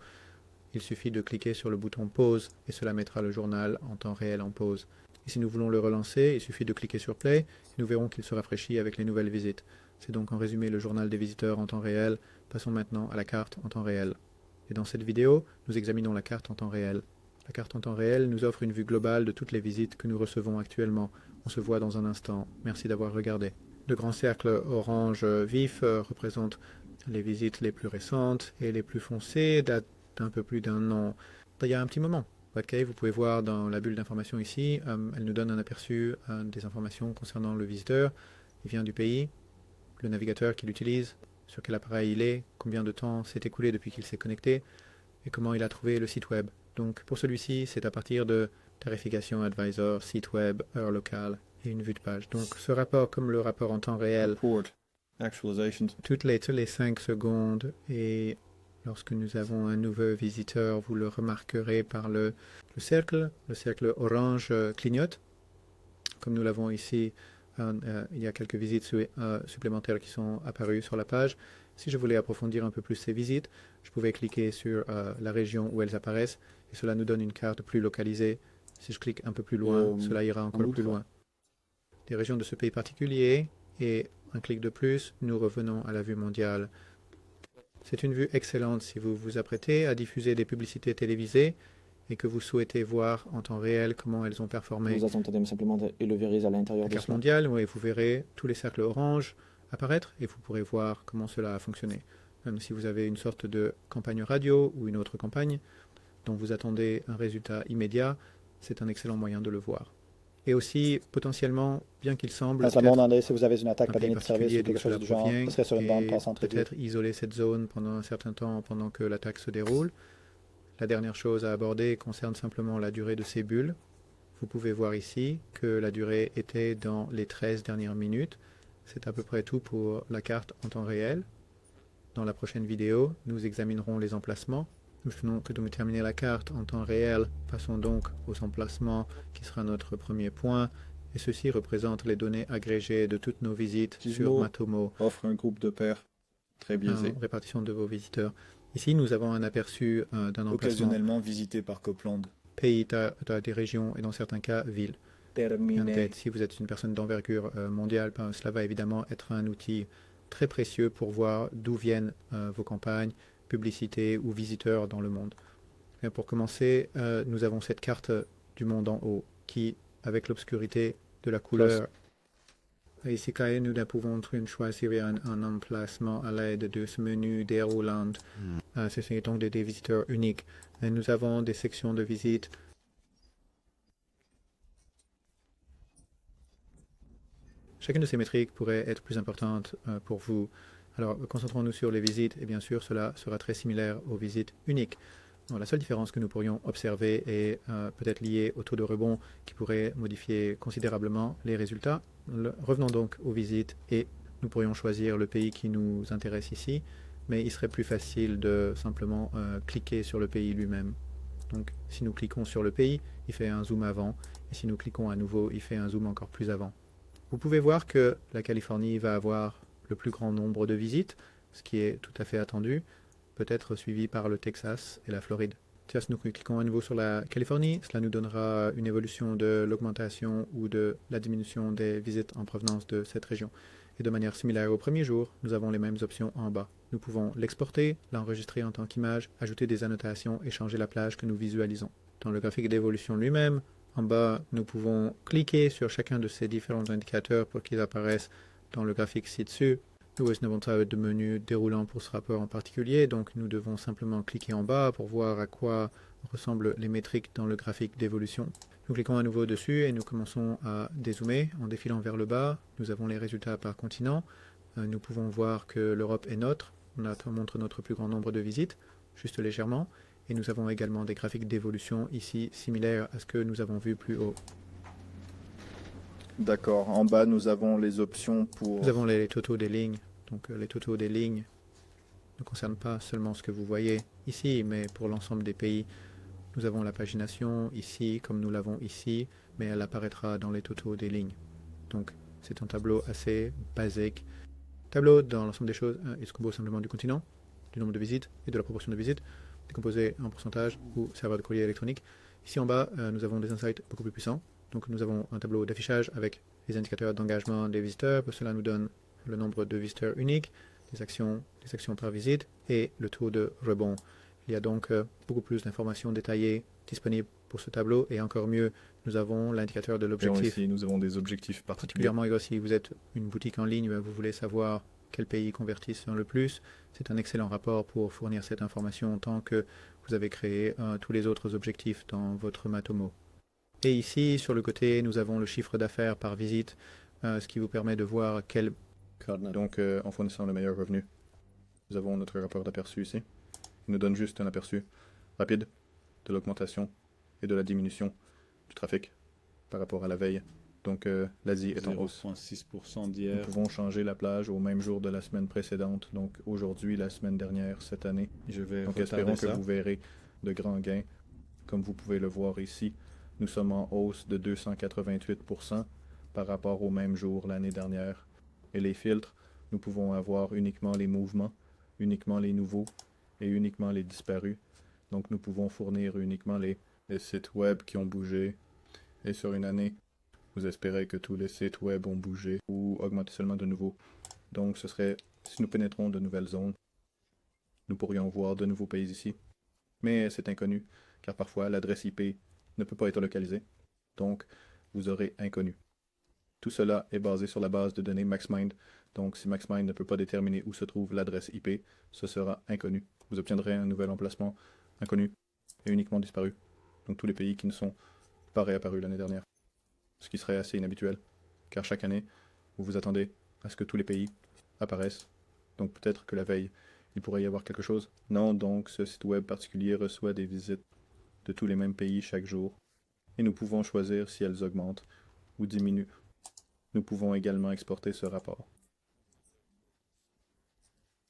il suffit de cliquer sur le bouton pause et cela mettra le journal en temps réel en pause. Et si nous voulons le relancer, il suffit de cliquer sur play et nous verrons qu'il se rafraîchit avec les nouvelles visites. C'est donc en résumé le journal des visiteurs en temps réel. Passons maintenant à la carte en temps réel. Et dans cette vidéo, nous examinons la carte en temps réel. La carte en temps réel nous offre une vue globale de toutes les visites que nous recevons actuellement. On se voit dans un instant. Merci d'avoir regardé. Le grand cercle orange vif représente les visites les plus récentes et les plus foncées datent d'un peu plus d'un an. Il y a un petit moment. Ok, vous pouvez voir dans la bulle d'information ici, elle nous donne un aperçu des informations concernant le visiteur. Il vient du pays, le navigateur qu'il utilise, sur quel appareil il est, combien de temps s'est écoulé depuis qu'il s'est connecté et comment il a trouvé le site web. Donc pour celui-ci, c'est à partir de tarification advisor, site web, heure locale et une vue de page. Donc ce rapport, comme le rapport en temps réel, Report. Actualizations. toutes les 5 secondes, et lorsque nous avons un nouveau visiteur, vous le remarquerez par le cercle orange clignote. Comme nous l'avons ici, il y a quelques visites supplémentaires qui sont apparues sur la page. Si je voulais approfondir un peu plus ces visites, je pouvais cliquer sur la région où elles apparaissent, et cela nous donne une carte plus localisée. Si je clique un peu plus loin, cela ira encore plus loin. Des régions de ce pays particulier, et un clic de plus, nous revenons à la vue mondiale. C'est une vue excellente si vous vous apprêtez à diffuser des publicités télévisées et que vous souhaitez voir en temps réel comment elles ont performé. Vous attendez simplement et le verrez à l'intérieur La de carte cela. mondiale, oui, vous verrez tous les cercles orange apparaître et vous pourrez voir comment cela a fonctionné. Même si vous avez une sorte de campagne radio ou une autre campagne dont vous attendez un résultat immédiat, c'est un excellent moyen de le voir. Et aussi, potentiellement, bien qu'il semble À ce moment, si vous avez une attaque un pas pays donnée de service particulier ou d'où quelque chose cela du genre, provient, ce serait sur une bande et passante réduite. peut-être isoler cette zone pendant un certain temps pendant que l'attaque se déroule. La dernière chose à aborder concerne simplement la durée de ces bulles. Vous pouvez voir ici que la durée était dans les 13 dernières minutes. C'est à peu près tout pour la carte en temps réel. Dans la prochaine vidéo, nous examinerons les emplacements. Nous venons que de terminer la carte en temps réel. Passons donc aux emplacements qui sera notre premier point. Et ceci représente les données agrégées de toutes nos visites sur Gizmo Matomo. offre un groupe de pairs très biaisé. Répartition de vos visiteurs. Ici, nous avons un aperçu d'un emplacement Occasionnellement visité par Copland. pays, des régions et dans certains cas, villes. Bien Terminé. tête, si vous êtes une personne d'envergure mondiale, cela va évidemment être un outil très précieux pour voir d'où viennent vos campagnes, publicités ou visiteurs dans le monde. Et pour commencer, nous avons cette carte du monde en haut qui, avec l'obscurité de la couleur, ici nous pouvons choisir un emplacement à l'aide de ce menu déroulant. Ce sont donc des visiteurs uniques. Et nous avons des sections de visite. Chacune de ces métriques pourrait être plus importante pour vous. Alors, concentrons-nous sur les visites, et bien sûr, cela sera très similaire aux visites uniques. Bon, la seule différence que nous pourrions observer est peut-être liée au taux de rebond qui pourrait modifier considérablement les résultats. Revenons donc aux visites et nous pourrions choisir le pays qui nous intéresse ici, mais il serait plus facile de simplement cliquer sur le pays lui-même. Donc, si nous cliquons sur le pays, il fait un zoom avant, et si nous cliquons à nouveau, il fait un zoom encore plus avant. Vous pouvez voir que la Californie va avoir le plus grand nombre de visites, ce qui est tout à fait attendu, peut-être suivi par le Texas et la Floride. Si nous cliquons à nouveau sur la Californie, cela nous donnera une évolution de l'augmentation ou de la diminution des visites en provenance de cette région. Et de manière similaire au premier jour, nous avons les mêmes options en bas. Nous pouvons l'exporter, l'enregistrer en tant qu'image, ajouter des annotations et changer la plage que nous visualisons. Dans le graphique d'évolution lui-même, en bas, nous pouvons cliquer sur chacun de ces différents indicateurs pour qu'ils apparaissent dans le graphique ci-dessus. Nous n'avons pas de menu déroulant pour ce rapport en particulier, donc nous devons simplement cliquer en bas pour voir à quoi ressemblent les métriques dans le graphique d'évolution. Nous cliquons à nouveau dessus et nous commençons à dézoomer. En défilant vers le bas, nous avons les résultats par continent. Nous pouvons voir que l'Europe est neutre. On montre notre plus grand nombre de visites, juste légèrement. Et nous avons également des graphiques d'évolution ici, similaires à ce que nous avons vu plus haut. D'accord. En bas, nous avons les options pour... Nous avons les totaux des lignes. Donc les totaux des lignes ne concernent pas seulement ce que vous voyez ici, mais pour l'ensemble des pays. Nous avons la pagination ici, comme nous l'avons ici, mais elle apparaîtra dans les totaux des lignes. Donc C'est un tableau assez basique. Tableau, dans l'ensemble des choses, il se compose simplement du continent, du nombre de visites et de la proportion de visites, décomposé en pourcentage ou serveur de courrier électronique. Ici en bas, nous avons des insights beaucoup plus puissants. Donc nous avons un tableau d'affichage avec les indicateurs d'engagement des visiteurs. Cela nous donne le nombre de visiteurs uniques, les actions par visite et le taux de rebond. Il y a donc beaucoup plus d'informations détaillées disponibles pour ce tableau et encore mieux, nous avons l'indicateur de l'objectif. Ici, nous avons des objectifs particuliers. Particulièrement si vous êtes une boutique en ligne, vous voulez savoir quel pays convertissent le plus. C'est un excellent rapport pour fournir cette information tant que vous avez créé tous les autres objectifs dans votre Matomo. Et ici, sur le côté, nous avons le chiffre d'affaires par visite, ce qui vous permet de voir quel... Donc, en fournissant le meilleur revenu, nous avons notre rapport d'aperçu ici. Il nous donne juste un aperçu rapide de l'augmentation et de la diminution du trafic par rapport à la veille. Donc, l'Asie est en hausse. 0,6% d'hier. Nous pouvons changer la plage au même jour de la semaine précédente, donc aujourd'hui, la semaine dernière, cette année. Je vais Donc, retarder espérons que ça. vous verrez de grands gains. Comme vous pouvez le voir ici, nous sommes en hausse de 288% par rapport au même jour l'année dernière. Et les filtres, nous pouvons avoir uniquement les mouvements, uniquement les nouveaux et uniquement les disparus. Donc nous pouvons fournir uniquement les sites web qui ont bougé. Et sur une année, vous espérez que tous les sites web ont bougé ou augmenté seulement de nouveau. Donc ce serait, si nous pénétrons de nouvelles zones, nous pourrions voir de nouveaux pays ici. Mais c'est inconnu, car parfois l'adresse IP ne peut pas être localisée. Donc vous aurez inconnu. Tout cela est basé sur la base de données MaxMind. Donc, si MaxMind ne peut pas déterminer où se trouve l'adresse IP, ce sera inconnu. Vous obtiendrez un nouvel emplacement inconnu et uniquement disparu. Donc, tous les pays qui ne sont pas réapparus l'année dernière. Ce qui serait assez inhabituel, car chaque année, vous vous attendez à ce que tous les pays apparaissent. Donc, peut-être que la veille, il pourrait y avoir quelque chose. Non, donc, ce site web particulier reçoit des visites de tous les mêmes pays chaque jour. Et nous pouvons choisir si elles augmentent ou diminuent. Nous pouvons également exporter ce rapport.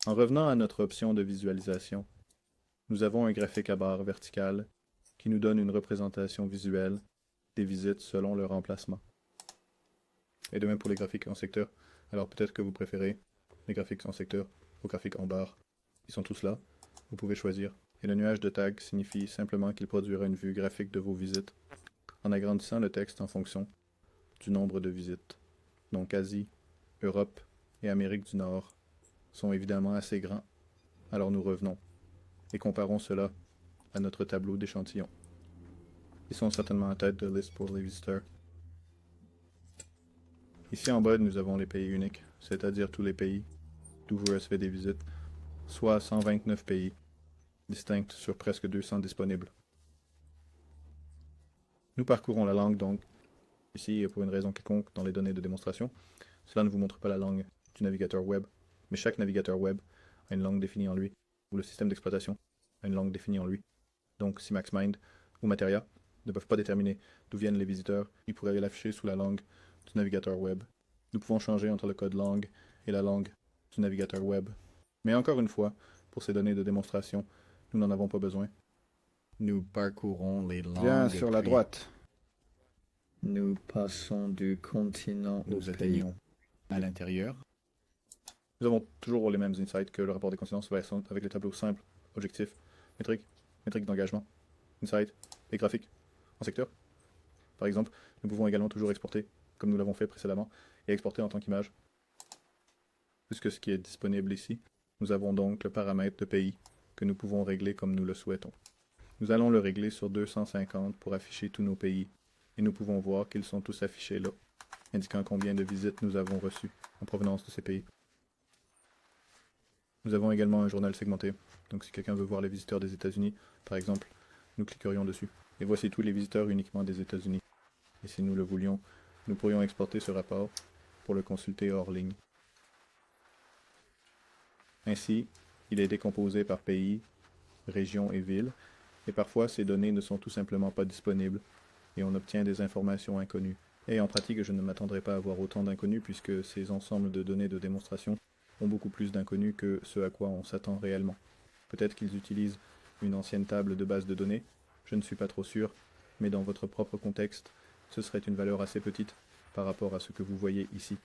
En revenant à notre option de visualisation, nous avons un graphique à barre verticale qui nous donne une représentation visuelle des visites selon leur emplacement. Et de même pour les graphiques en secteur. Alors peut-être que vous préférez les graphiques en secteur aux graphiques en barre. Ils sont tous là. Vous pouvez choisir. Et le nuage de tag signifie simplement qu'il produira une vue graphique de vos visites en agrandissant le texte en fonction du nombre de visites. Donc Asie, Europe et Amérique du Nord sont évidemment assez grands. Alors nous revenons et comparons cela à notre tableau d'échantillon. Ils sont certainement en tête de liste pour les visiteurs. Ici en bas, nous avons les pays uniques, c'est-à-dire tous les pays d'où vous recevez des visites, soit 129 pays distincts sur presque 200 disponibles. Nous parcourons la langue donc. Ici, pour une raison quelconque, dans les données de démonstration, cela ne vous montre pas la langue du navigateur web, mais chaque navigateur web a une langue définie en lui, ou le système d'exploitation a une langue définie en lui. Donc, si MaxMind ou Materia ne peuvent pas déterminer d'où viennent les visiteurs, ils pourraient l'afficher sous la langue du navigateur web. Nous pouvons changer entre le code langue et la langue du navigateur web. Mais encore une fois, pour ces données de démonstration, nous n'en avons pas besoin. Nous parcourons les langues. Bien sur la puis droite. Nous passons du continent au pays. Nous atteignons à l'intérieur. Nous avons toujours les mêmes insights que le rapport des continents avec les tableaux simples, objectifs, métriques d'engagement, insights et graphiques en secteur. Par exemple, nous pouvons également toujours exporter, comme nous l'avons fait précédemment, et exporter en tant qu'image. Puisque ce qui est disponible ici, nous avons donc le paramètre de pays que nous pouvons régler comme nous le souhaitons. Nous allons le régler sur 250 pour afficher tous nos pays, et nous pouvons voir qu'ils sont tous affichés là, indiquant combien de visites nous avons reçues en provenance de ces pays. Nous avons également un journal segmenté, donc si quelqu'un veut voir les visiteurs des États-Unis, par exemple, nous cliquerions dessus. Et voici tous les visiteurs uniquement des États-Unis. Et si nous le voulions, nous pourrions exporter ce rapport pour le consulter hors ligne. Ainsi, il est décomposé par pays, région et ville, et parfois ces données ne sont tout simplement pas disponibles, et on obtient des informations inconnues. Et en pratique, je ne m'attendrai pas à avoir autant d'inconnus puisque ces ensembles de données de démonstration ont beaucoup plus d'inconnus que ce à quoi on s'attend réellement. Peut-être qu'ils utilisent une ancienne table de base de données, je ne suis pas trop sûr, mais dans votre propre contexte, ce serait une valeur assez petite par rapport à ce que vous voyez ici.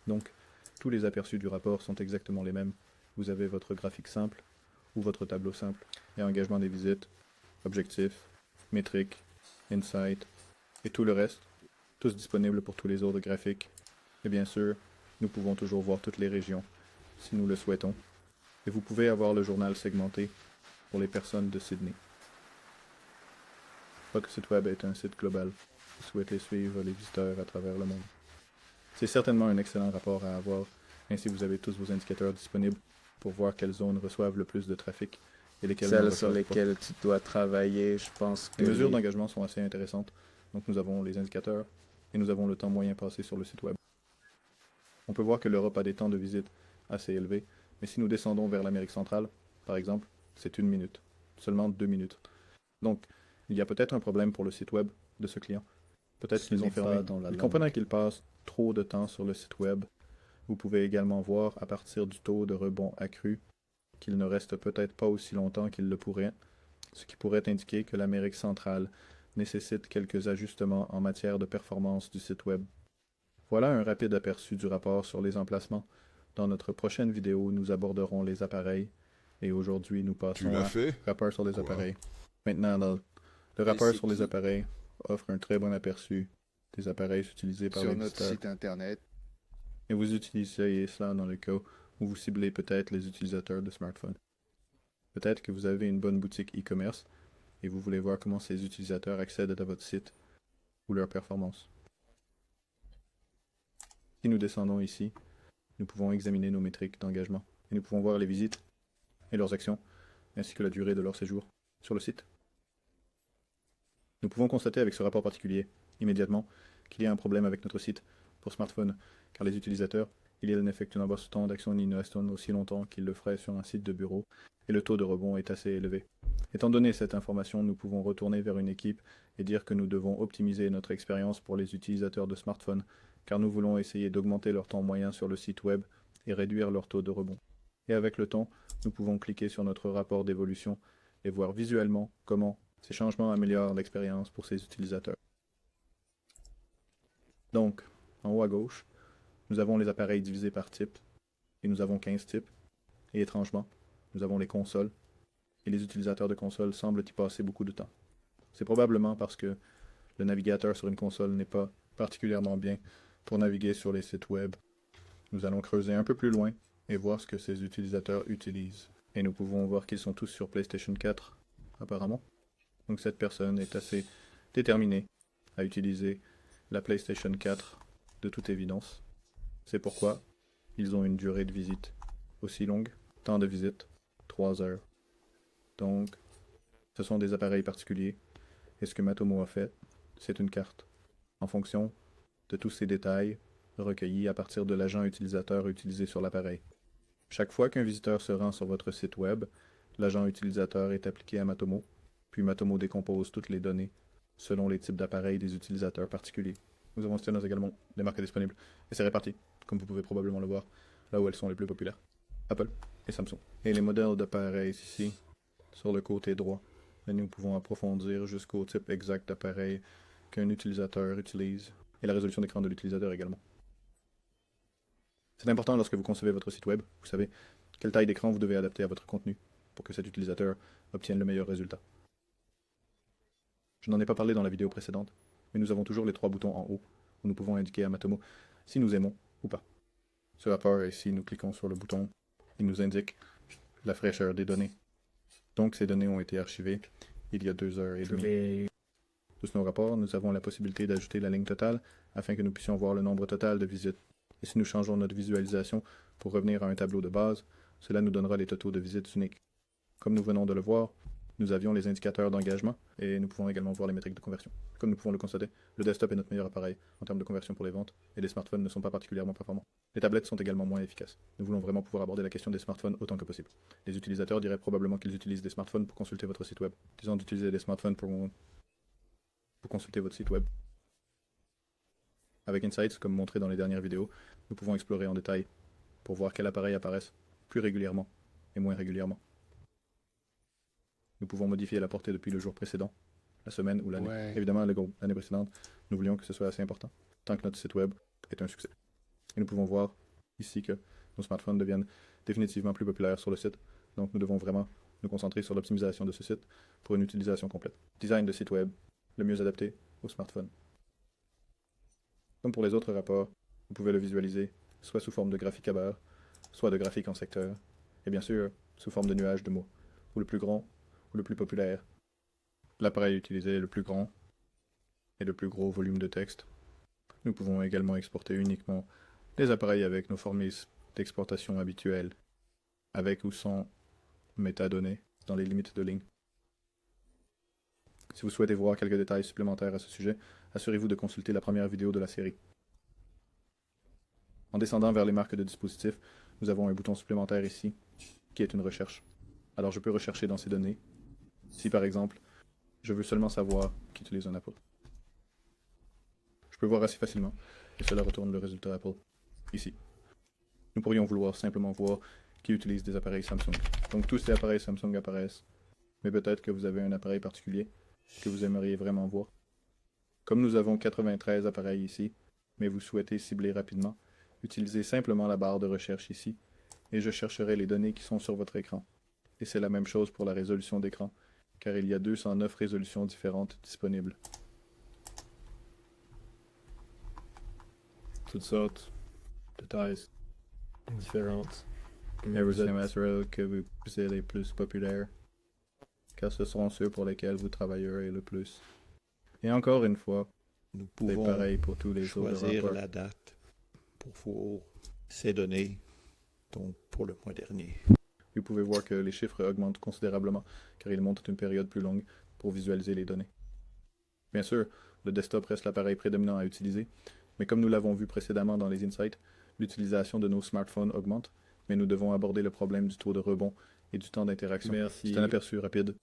Donc, tous les aperçus du rapport sont exactement les mêmes. Vous avez votre graphique simple ou votre tableau simple et engagement des visites, objectifs, métriques, insights et tout le reste, tous disponibles pour tous les autres graphiques. Et bien sûr, nous pouvons toujours voir toutes les régions, si nous le souhaitons. Et vous pouvez avoir le journal segmenté pour les personnes de Sydney. Votre site web est un site global. Vous souhaitez suivre les visiteurs à travers le monde. C'est certainement un excellent rapport à avoir. Ainsi, vous avez tous vos indicateurs disponibles pour voir quelles zones reçoivent le plus de trafic et lesquelles ne Celles sur reçoivent pas. lesquelles tu dois travailler, je pense que... Les mesures d'engagement sont assez intéressantes. Donc nous avons les indicateurs et nous avons le temps moyen passé sur le site web. On peut voir que l'Europe a des temps de visite assez élevés, mais si nous descendons vers l'Amérique centrale, par exemple, c'est 1 minute, seulement 2 minutes. Donc, il y a peut-être un problème pour le site web de ce client. Peut-être qu'ils ont fermé. Il comprenait qu'il passe trop de temps sur le site web. Vous pouvez également voir, à partir du taux de rebond accru, qu'il ne reste peut-être pas aussi longtemps qu'il le pourrait, ce qui pourrait indiquer que l'Amérique centrale nécessite quelques ajustements en matière de performance du site web. Voilà un rapide aperçu du rapport sur les emplacements. Dans notre prochaine vidéo, nous aborderons les appareils. Et aujourd'hui, nous passons à rapport sur les appareils. Maintenant, le rapport sur les appareils offre un très bon aperçu des appareils utilisés par les visiteurs. Sur notre site internet. Et vous utilisez cela dans le cas où vous ciblez peut-être les utilisateurs de smartphones. Peut-être que vous avez une bonne boutique e-commerce et vous voulez voir comment ces utilisateurs accèdent à votre site ou leur performance. Si nous descendons ici, nous pouvons examiner nos métriques d'engagement et nous pouvons voir les visites et leurs actions, ainsi que la durée de leur séjour sur le site. Nous pouvons constater avec ce rapport particulier, immédiatement, qu'il y a un problème avec notre site pour smartphone, car les utilisateurs, ils n'effectuent pas autant d'actions ni ne restent aussi longtemps qu'ils le feraient sur un site de bureau, et le taux de rebond est assez élevé. Étant donné cette information, nous pouvons retourner vers une équipe et dire que nous devons optimiser notre expérience pour les utilisateurs de smartphone, car nous voulons essayer d'augmenter leur temps moyen sur le site web et réduire leur taux de rebond. Et avec le temps, nous pouvons cliquer sur notre rapport d'évolution et voir visuellement comment ces changements améliorent l'expérience pour ces utilisateurs. Donc, en haut à gauche, nous avons les appareils divisés par type, et nous avons 15 types, et étrangement, nous avons les consoles, et les utilisateurs de consoles semblent y passer beaucoup de temps. C'est probablement parce que le navigateur sur une console n'est pas particulièrement bien pour naviguer sur les sites web. Nous allons creuser un peu plus loin et voir ce que ces utilisateurs utilisent. Et nous pouvons voir qu'ils sont tous sur PlayStation 4, apparemment. Donc cette personne est assez déterminée à utiliser la PlayStation 4 de toute évidence. C'est pourquoi ils ont une durée de visite aussi longue. Temps de visite, 3 heures. Donc, ce sont des appareils particuliers. Et ce que Matomo a fait, c'est une carte. En fonction de tous ces détails recueillis à partir de l'agent utilisateur utilisé sur l'appareil. Chaque fois qu'un visiteur se rend sur votre site web, l'agent utilisateur est appliqué à Matomo, puis Matomo décompose toutes les données selon les types d'appareils des utilisateurs particuliers. Nous avons également des marques disponibles, et c'est réparti, comme vous pouvez probablement le voir, là où elles sont les plus populaires. Apple et Samsung. Et les modèles d'appareils ici, sur le côté droit. Et nous pouvons approfondir jusqu'au type exact d'appareil qu'un utilisateur utilise, et la résolution d'écran de l'utilisateur également. C'est important lorsque vous concevez votre site web, vous savez quelle taille d'écran vous devez adapter à votre contenu pour que cet utilisateur obtienne le meilleur résultat. Je n'en ai pas parlé dans la vidéo précédente, mais nous avons toujours les 3 boutons en haut, où nous pouvons indiquer à Matomo si nous aimons ou pas. Ce rapport ici, nous cliquons sur le bouton, il nous indique la fraîcheur des données. Donc ces données ont été archivées il y a 2h30. De nos rapports, nous avons la possibilité d'ajouter la ligne totale afin que nous puissions voir le nombre total de visites. Et si nous changeons notre visualisation pour revenir à un tableau de base, cela nous donnera les totaux de visites uniques. Comme nous venons de le voir, nous avions les indicateurs d'engagement et nous pouvons également voir les métriques de conversion. Comme nous pouvons le constater, le desktop est notre meilleur appareil en termes de conversion pour les ventes et les smartphones ne sont pas particulièrement performants. Les tablettes sont également moins efficaces. Nous voulons vraiment pouvoir aborder la question des smartphones autant que possible. Les utilisateurs diraient probablement qu'ils utilisent des smartphones pour consulter votre site web. Disons d'utiliser des smartphones pour consulter votre site web. Avec Insights, comme montré dans les dernières vidéos, nous pouvons explorer en détail pour voir quels appareils apparaissent plus régulièrement et moins régulièrement. Nous pouvons modifier la portée depuis le jour précédent, la semaine ou l'année. Ouais. Évidemment, l'année précédente, nous voulions que ce soit assez important, tant que notre site web est un succès. Et nous pouvons voir ici que nos smartphones deviennent définitivement plus populaires sur le site. Donc nous devons vraiment nous concentrer sur l'optimisation de ce site pour une utilisation complète. Design de site web, le mieux adapté au smartphone. Comme pour les autres rapports, vous pouvez le visualiser soit sous forme de graphique à barre, soit de graphique en secteur, et bien sûr sous forme de nuages de mots, ou le plus grand, ou le plus populaire. L'appareil utilisé est le plus grand et le plus gros volume de texte. Nous pouvons également exporter uniquement les appareils avec nos formules d'exportation habituelles, avec ou sans métadonnées dans les limites de ligne. Si vous souhaitez voir quelques détails supplémentaires à ce sujet, assurez-vous de consulter la première vidéo de la série. En descendant vers les marques de dispositifs, nous avons un bouton supplémentaire ici, qui est une recherche. Alors je peux rechercher dans ces données, si par exemple, je veux seulement savoir qui utilise un Apple. Je peux voir assez facilement, et cela retourne le résultat Apple, ici. Nous pourrions vouloir simplement voir qui utilise des appareils Samsung. Donc tous ces appareils Samsung apparaissent, mais peut-être que vous avez un appareil particulier que vous aimeriez vraiment voir. Comme nous avons 93 appareils ici, mais vous souhaitez cibler rapidement, utilisez simplement la barre de recherche ici, et je chercherai les données qui sont sur votre écran. Et c'est la même chose pour la résolution d'écran, car il y a 209 résolutions différentes disponibles. Toutes sortes de tailles différentes. Et vous assurez que vous êtes les plus populaires, car ce seront ceux pour lesquels vous travaillerez le plus. Et encore une fois, nous c'est pouvons pareil pour tous les autres choisir rapports. la date pour ces données, donc pour le mois dernier. Vous pouvez voir que les chiffres augmentent considérablement, car ils montrent une période plus longue pour visualiser les données. Bien sûr, le desktop reste l'appareil prédominant à utiliser, mais comme nous l'avons vu précédemment dans les insights, l'utilisation de nos smartphones augmente, mais nous devons aborder le problème du taux de rebond et du temps d'interaction. C'est un aperçu rapide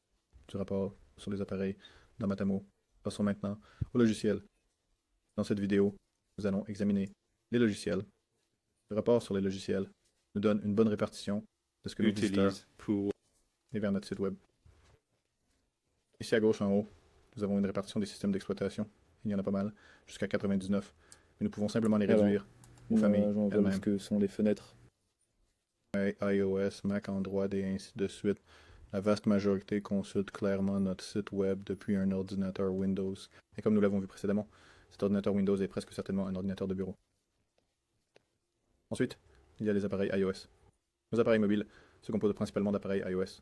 du rapport sur les appareils dans Matamo. Passons maintenant au logiciel. Dans cette vidéo, nous allons examiner les logiciels. Le rapport sur les logiciels nous donne une bonne répartition de ce que nous utilisons pour et vers notre site web. Ici à gauche en haut, nous avons une répartition des systèmes d'exploitation. Il y en a pas mal, jusqu'à 99. Mais nous pouvons simplement les réduire aux familles elles-mêmes. Ce que sont les fenêtres. iOS, Mac, Android et ainsi de suite. La vaste majorité consulte clairement notre site web depuis un ordinateur Windows. Et comme nous l'avons vu précédemment, cet ordinateur Windows est presque certainement un ordinateur de bureau. Ensuite, il y a les appareils iOS. Nos appareils mobiles se composent principalement d'appareils iOS.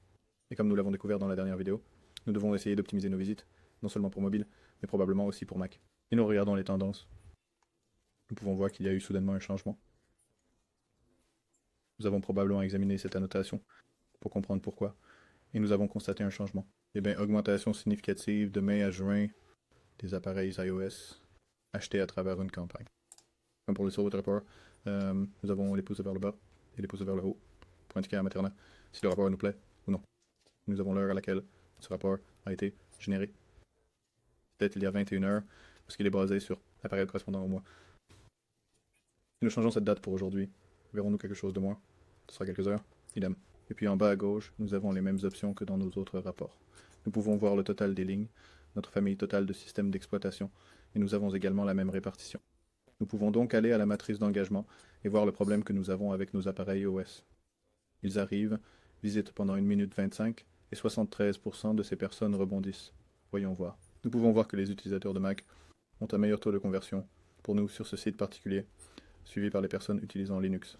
Et comme nous l'avons découvert dans la dernière vidéo, nous devons essayer d'optimiser nos visites, non seulement pour mobile, mais probablement aussi pour Mac. Et nous regardons les tendances. Nous pouvons voir qu'il y a eu soudainement un changement. Nous avons probablement examiné cette annotation pour comprendre pourquoi, et nous avons constaté un changement. Eh bien, augmentation significative de mai à juin des appareils iOS achetés à travers une campagne. Comme pour les autres rapports, nous avons les pouces vers le bas et les pouces vers le haut pour indiquer à Materna si le rapport nous plaît ou non. Nous avons l'heure à laquelle ce rapport a été généré. Peut-être il y a 21 heures, parce qu'il est basé sur la période correspondant au mois. Si nous changeons cette date pour aujourd'hui, verrons-nous quelque chose de moins? Ce sera quelques heures, idem. Et puis en bas à gauche, nous avons les mêmes options que dans nos autres rapports. Nous pouvons voir le total des lignes, notre famille totale de systèmes d'exploitation, et nous avons également la même répartition. Nous pouvons donc aller à la matrice d'engagement et voir le problème que nous avons avec nos appareils OS. Ils arrivent, visitent pendant 1 minute 25, et 73% de ces personnes rebondissent. Voyons voir. Nous pouvons voir que les utilisateurs de Mac ont un meilleur taux de conversion pour nous sur ce site particulier, suivi par les personnes utilisant Linux.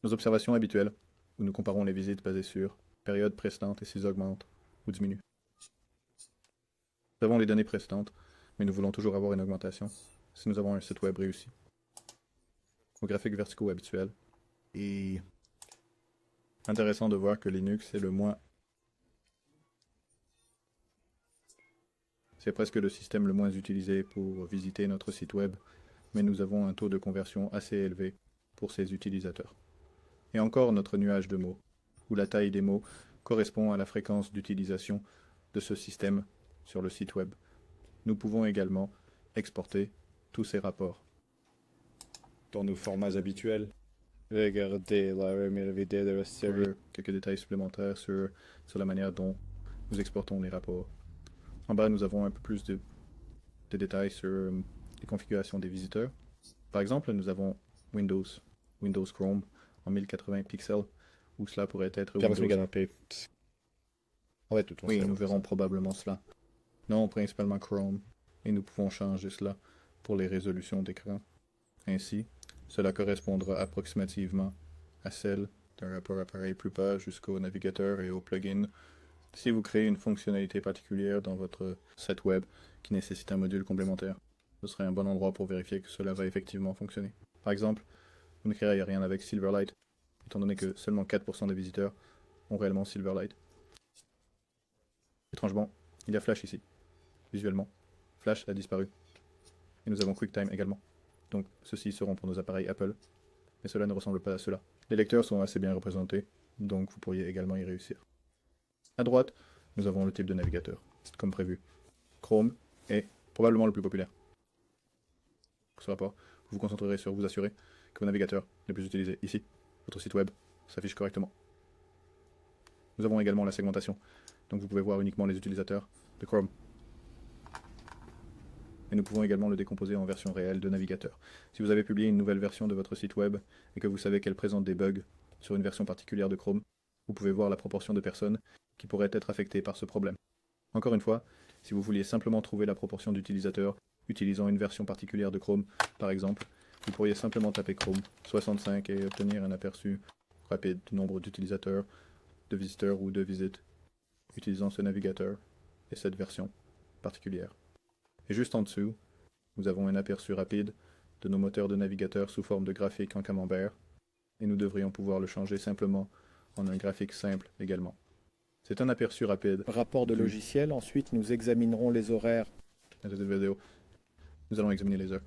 Nos observations habituelles, où nous comparons les visites basées sur période précédente et s'ils augmentent ou diminuent. Nous avons les données précédentes, mais nous voulons toujours avoir une augmentation si nous avons un site web réussi. Aux graphiques verticaux habituels. Et intéressant de voir que Linux est le moins... C'est presque le système le moins utilisé pour visiter notre site web, mais nous avons un taux de conversion assez élevé pour ces utilisateurs. Et encore notre nuage de mots, où la taille des mots correspond à la fréquence d'utilisation de ce système sur le site web. Nous pouvons également exporter tous ces rapports. Dans nos formats habituels, regardez la vidéo de la quelques détails supplémentaires sur la manière dont nous exportons les rapports. En bas, nous avons un peu plus de détails sur les configurations des visiteurs. Par exemple, nous avons Windows Chrome en 1080 pixels, où cela pourrait être Windows. Oui, nous verrons probablement cela. Non, principalement Chrome, et nous pouvons changer cela pour les résolutions d'écran. Ainsi, cela correspondra approximativement à celle d'un rapport appareil plus bas jusqu'au navigateur et au plugin. Si vous créez une fonctionnalité particulière dans votre site web qui nécessite un module complémentaire, ce serait un bon endroit pour vérifier que cela va effectivement fonctionner. Par exemple, vous ne créeriez rien avec Silverlight, étant donné que seulement 4% des visiteurs ont réellement Silverlight. Étrangement, il y a Flash ici. Visuellement, Flash a disparu. Et nous avons QuickTime également. Donc, ceux-ci seront pour nos appareils Apple. Mais cela ne ressemble pas à cela. Les lecteurs sont assez bien représentés, donc vous pourriez également y réussir. À droite, nous avons le type de navigateur, comme prévu. Chrome est probablement le plus populaire. Pour ce rapport, vous vous concentrerez sur vous assurer que vos navigateurs les plus utilisés ici, votre site web, s'affichent correctement. Nous avons également la segmentation, donc vous pouvez voir uniquement les utilisateurs de Chrome. Et nous pouvons également le décomposer en version réelle de navigateur. Si vous avez publié une nouvelle version de votre site web et que vous savez qu'elle présente des bugs sur une version particulière de Chrome, vous pouvez voir la proportion de personnes qui pourraient être affectées par ce problème. Encore une fois, si vous vouliez simplement trouver la proportion d'utilisateurs utilisant une version particulière de Chrome, par exemple, vous pourriez simplement taper Chrome 65 et obtenir un aperçu rapide du nombre d'utilisateurs, de visiteurs ou de visites utilisant ce navigateur et cette version particulière. Et juste en dessous, nous avons un aperçu rapide de nos moteurs de navigateur sous forme de graphique en camembert, et nous devrions pouvoir le changer simplement en un graphique simple également. C'est un aperçu rapide. Rapport de logiciel, ensuite nous examinerons les horaires. Dans cette vidéo, nous allons examiner les heures.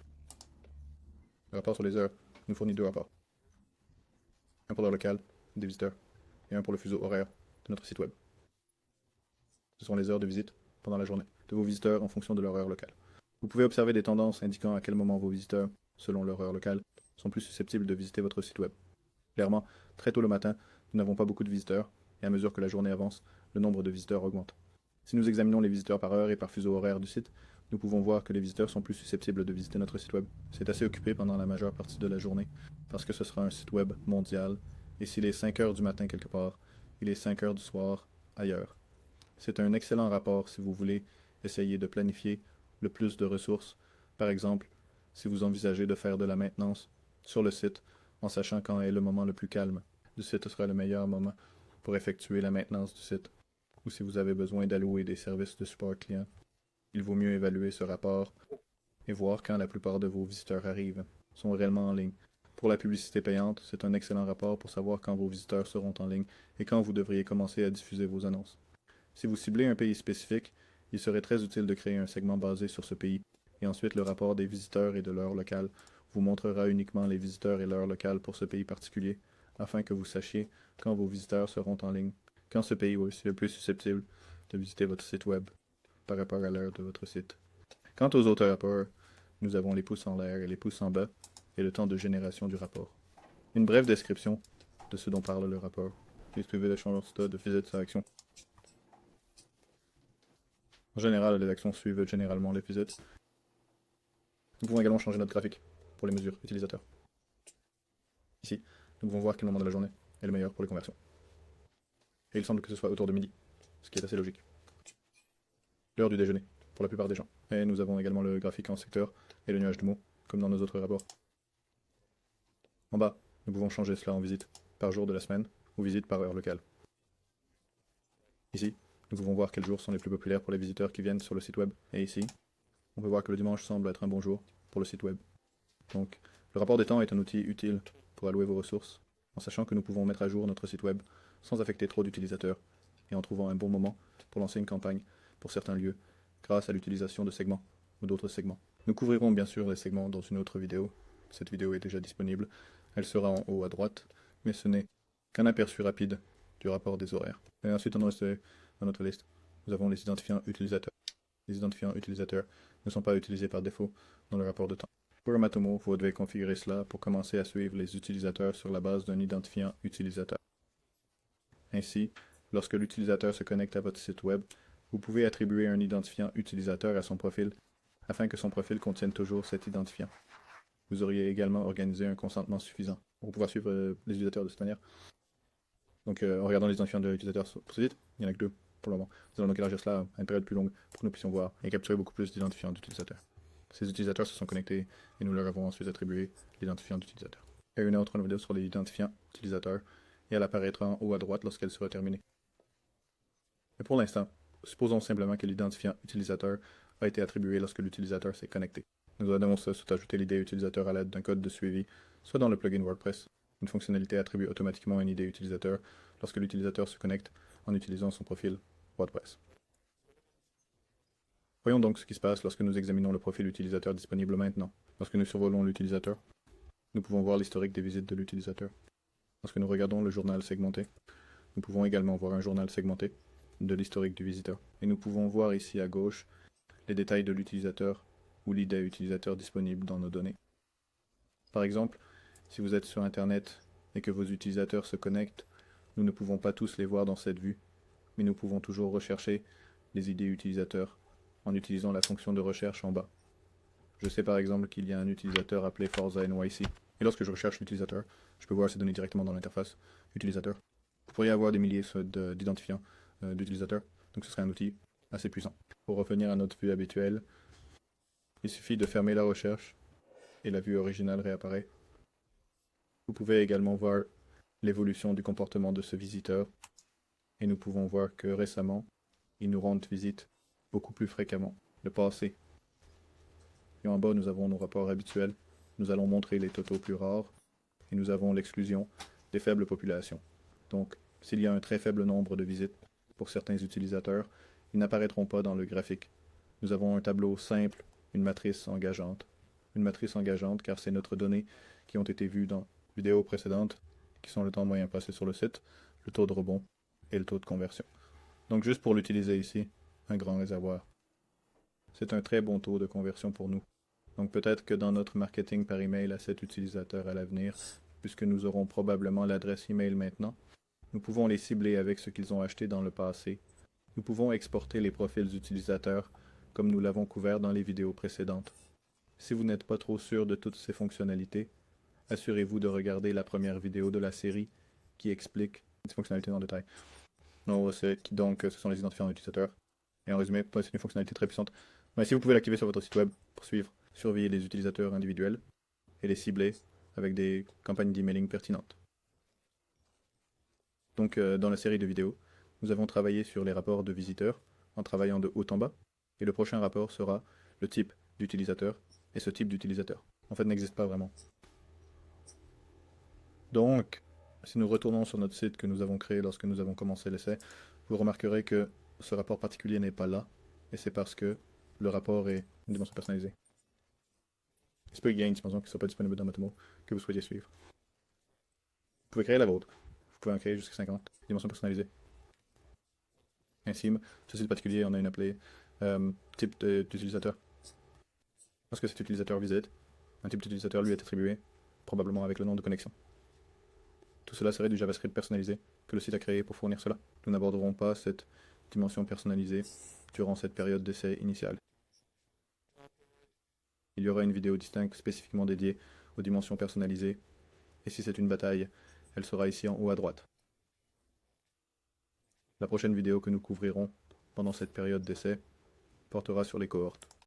Le rapport sur les heures nous fournit deux rapports. Un pour l'heure locale des visiteurs et un pour le fuseau horaire de notre site web. Ce sont les heures de visite pendant la journée de vos visiteurs en fonction de leur heure locale. Vous pouvez observer des tendances indiquant à quel moment vos visiteurs, selon leur heure locale, sont plus susceptibles de visiter votre site web. Clairement, très tôt le matin, nous n'avons pas beaucoup de visiteurs, et à mesure que la journée avance, le nombre de visiteurs augmente. Si nous examinons les visiteurs par heure et par fuseau horaire du site, nous pouvons voir que les visiteurs sont plus susceptibles de visiter notre site web. C'est assez occupé pendant la majeure partie de la journée, parce que ce sera un site web mondial, et s'il est 5 heures du matin quelque part, il est 5 heures du soir ailleurs. C'est un excellent rapport si vous voulez essayer de planifier le plus de ressources. Par exemple, si vous envisagez de faire de la maintenance sur le site en sachant quand est le moment le plus calme du site, ce sera le meilleur moment pour effectuer la maintenance du site. Ou si vous avez besoin d'allouer des services de support client, il vaut mieux évaluer ce rapport et voir quand la plupart de vos visiteurs arrivent, sont réellement en ligne. Pour la publicité payante, c'est un excellent rapport pour savoir quand vos visiteurs seront en ligne et quand vous devriez commencer à diffuser vos annonces. Si vous ciblez un pays spécifique, il serait très utile de créer un segment basé sur ce pays, et ensuite le rapport des visiteurs et de l'heure locale vous montrera uniquement les visiteurs et l'heure locale pour ce pays particulier, afin que vous sachiez quand vos visiteurs seront en ligne, quand ce pays est le plus susceptible de visiter votre site web par rapport à l'heure de votre site. Quant aux autres rapports, nous avons les pouces en l'air et les pouces en bas, et le temps de génération du rapport. Une brève description de ce dont parle le rapport. Distribuer le champ de visite à action. En général, les actions suivent généralement les visites. Nous pouvons également changer notre graphique pour les mesures utilisateurs. Ici, nous pouvons voir quel moment de la journée est le meilleur pour les conversions. Et il semble que ce soit autour de midi, ce qui est assez logique. L'heure du déjeuner, pour la plupart des gens. Et nous avons également le graphique en secteur et le nuage de mots, comme dans nos autres rapports. En bas, nous pouvons changer cela en visite par jour de la semaine ou visite par heure locale. Ici, nous pouvons voir quels jours sont les plus populaires pour les visiteurs qui viennent sur le site web. Et ici, on peut voir que le dimanche semble être un bon jour pour le site web. Donc, le rapport des temps est un outil utile pour allouer vos ressources, en sachant que nous pouvons mettre à jour notre site web sans affecter trop d'utilisateurs, et en trouvant un bon moment pour lancer une campagne pour certains lieux, grâce à l'utilisation de segments ou d'autres segments. Nous couvrirons bien sûr les segments dans une autre vidéo. Cette vidéo est déjà disponible, elle sera en haut à droite, mais ce n'est qu'un aperçu rapide du rapport des horaires. Et ensuite, dans notre liste, nous avons les identifiants utilisateurs. Les identifiants utilisateurs ne sont pas utilisés par défaut dans le rapport de temps. Pour Matomo, vous devez configurer cela pour commencer à suivre les utilisateurs sur la base d'un identifiant utilisateur. Ainsi, lorsque l'utilisateur se connecte à votre site web, vous pouvez attribuer un identifiant utilisateur à son profil afin que son profil contienne toujours cet identifiant. Vous auriez également organisé un consentement suffisant pour pouvoir suivre les utilisateurs de cette manière. Donc en regardant les identifiants de l'utilisateur pour ce site, il n'y en a que 2 pour le moment. Nous allons donc élargir cela à une période plus longue pour que nous puissions voir et capturer beaucoup plus d'identifiants d'utilisateurs. Ces utilisateurs se sont connectés et nous leur avons ensuite attribué l'identifiant d'utilisateur. Il y a une autre vidéo sur les identifiants utilisateurs et elle apparaîtra en haut à droite lorsqu'elle sera terminée. Mais pour l'instant, supposons simplement que l'identifiant utilisateur a été attribué lorsque l'utilisateur s'est connecté. Nous allons soit ajouter l'ID utilisateur à l'aide d'un code de suivi, soit dans le plugin WordPress. Une fonctionnalité attribue automatiquement un ID utilisateur lorsque l'utilisateur se connecte en utilisant son profil WordPress. Voyons donc ce qui se passe lorsque nous examinons le profil utilisateur disponible maintenant. Lorsque nous survolons l'utilisateur, nous pouvons voir l'historique des visites de l'utilisateur. Lorsque nous regardons le journal segmenté, nous pouvons également voir un journal segmenté de l'historique du visiteur. Et nous pouvons voir ici à gauche les détails de l'utilisateur ou l'ID utilisateur disponible dans nos données. Par exemple, si vous êtes sur Internet et que vos utilisateurs se connectent, nous ne pouvons pas tous les voir dans cette vue, mais nous pouvons toujours rechercher les ID utilisateurs en utilisant la fonction de recherche en bas. Je sais par exemple qu'il y a un utilisateur appelé Forza NYC, et lorsque je recherche l'utilisateur, je peux voir ces données directement dans l'interface utilisateur. Vous pourriez avoir des milliers d'identifiants d'utilisateurs, donc ce serait un outil assez puissant. Pour revenir à notre vue habituelle, il suffit de fermer la recherche et la vue originale réapparaît. Vous pouvez également voir l'évolution du comportement de ce visiteur, et nous pouvons voir que récemment, il nous rend visite beaucoup plus fréquemment, le passé. Et en bas, nous avons nos rapports habituels, nous allons montrer les totaux plus rares, et nous avons l'exclusion des faibles populations. Donc, s'il y a un très faible nombre de visites pour certains utilisateurs, ils n'apparaîtront pas dans le graphique. Nous avons un tableau simple, une matrice engageante. Une matrice engageante car c'est notre donnée qui ont été vues dans vidéos précédentes, qui sont le temps moyen passé sur le site, le taux de rebond et le taux de conversion. Donc juste pour l'utiliser ici, un grand réservoir. C'est un très bon taux de conversion pour nous. Donc peut-être que dans notre marketing par email à cet utilisateur à l'avenir, puisque nous aurons probablement l'adresse email maintenant, nous pouvons les cibler avec ce qu'ils ont acheté dans le passé. Nous pouvons exporter les profils utilisateurs comme nous l'avons couvert dans les vidéos précédentes. Si vous n'êtes pas trop sûr de toutes ces fonctionnalités, assurez-vous de regarder la première vidéo de la série qui explique ces fonctionnalités en détail. Donc, ce sont les identifiants d'utilisateurs. Et en résumé, c'est une fonctionnalité très puissante. Mais si vous pouvez l'activer sur votre site web pour surveiller les utilisateurs individuels et les cibler avec des campagnes d'emailing pertinentes. Donc, dans la série de vidéos, nous avons travaillé sur les rapports de visiteurs en travaillant de haut en bas. Et le prochain rapport sera le type d'utilisateur et ce type d'utilisateur. En fait, n'existe pas vraiment. Donc, si nous retournons sur notre site que nous avons créé lorsque nous avons commencé l'essai, vous remarquerez que ce rapport particulier n'est pas là, et c'est parce que le rapport est une dimension personnalisée. Il se peut qu'il y ait une dimension qui ne soit pas disponible dans Matomo que vous souhaitiez suivre. Vous pouvez créer la vôtre. Vous pouvez en créer jusqu'à 50 dimensions personnalisées. Ainsi, ce site particulier, on a une appelée type d'utilisateur. Lorsque cet utilisateur visite, un type d'utilisateur lui est attribué, probablement avec le nom de connexion. Tout cela serait du JavaScript personnalisé que le site a créé pour fournir cela. Nous n'aborderons pas cette dimension personnalisée durant cette période d'essai initiale. Il y aura une vidéo distincte spécifiquement dédiée aux dimensions personnalisées, et si c'est une bataille, elle sera ici en haut à droite. La prochaine vidéo que nous couvrirons pendant cette période d'essai portera sur les cohortes.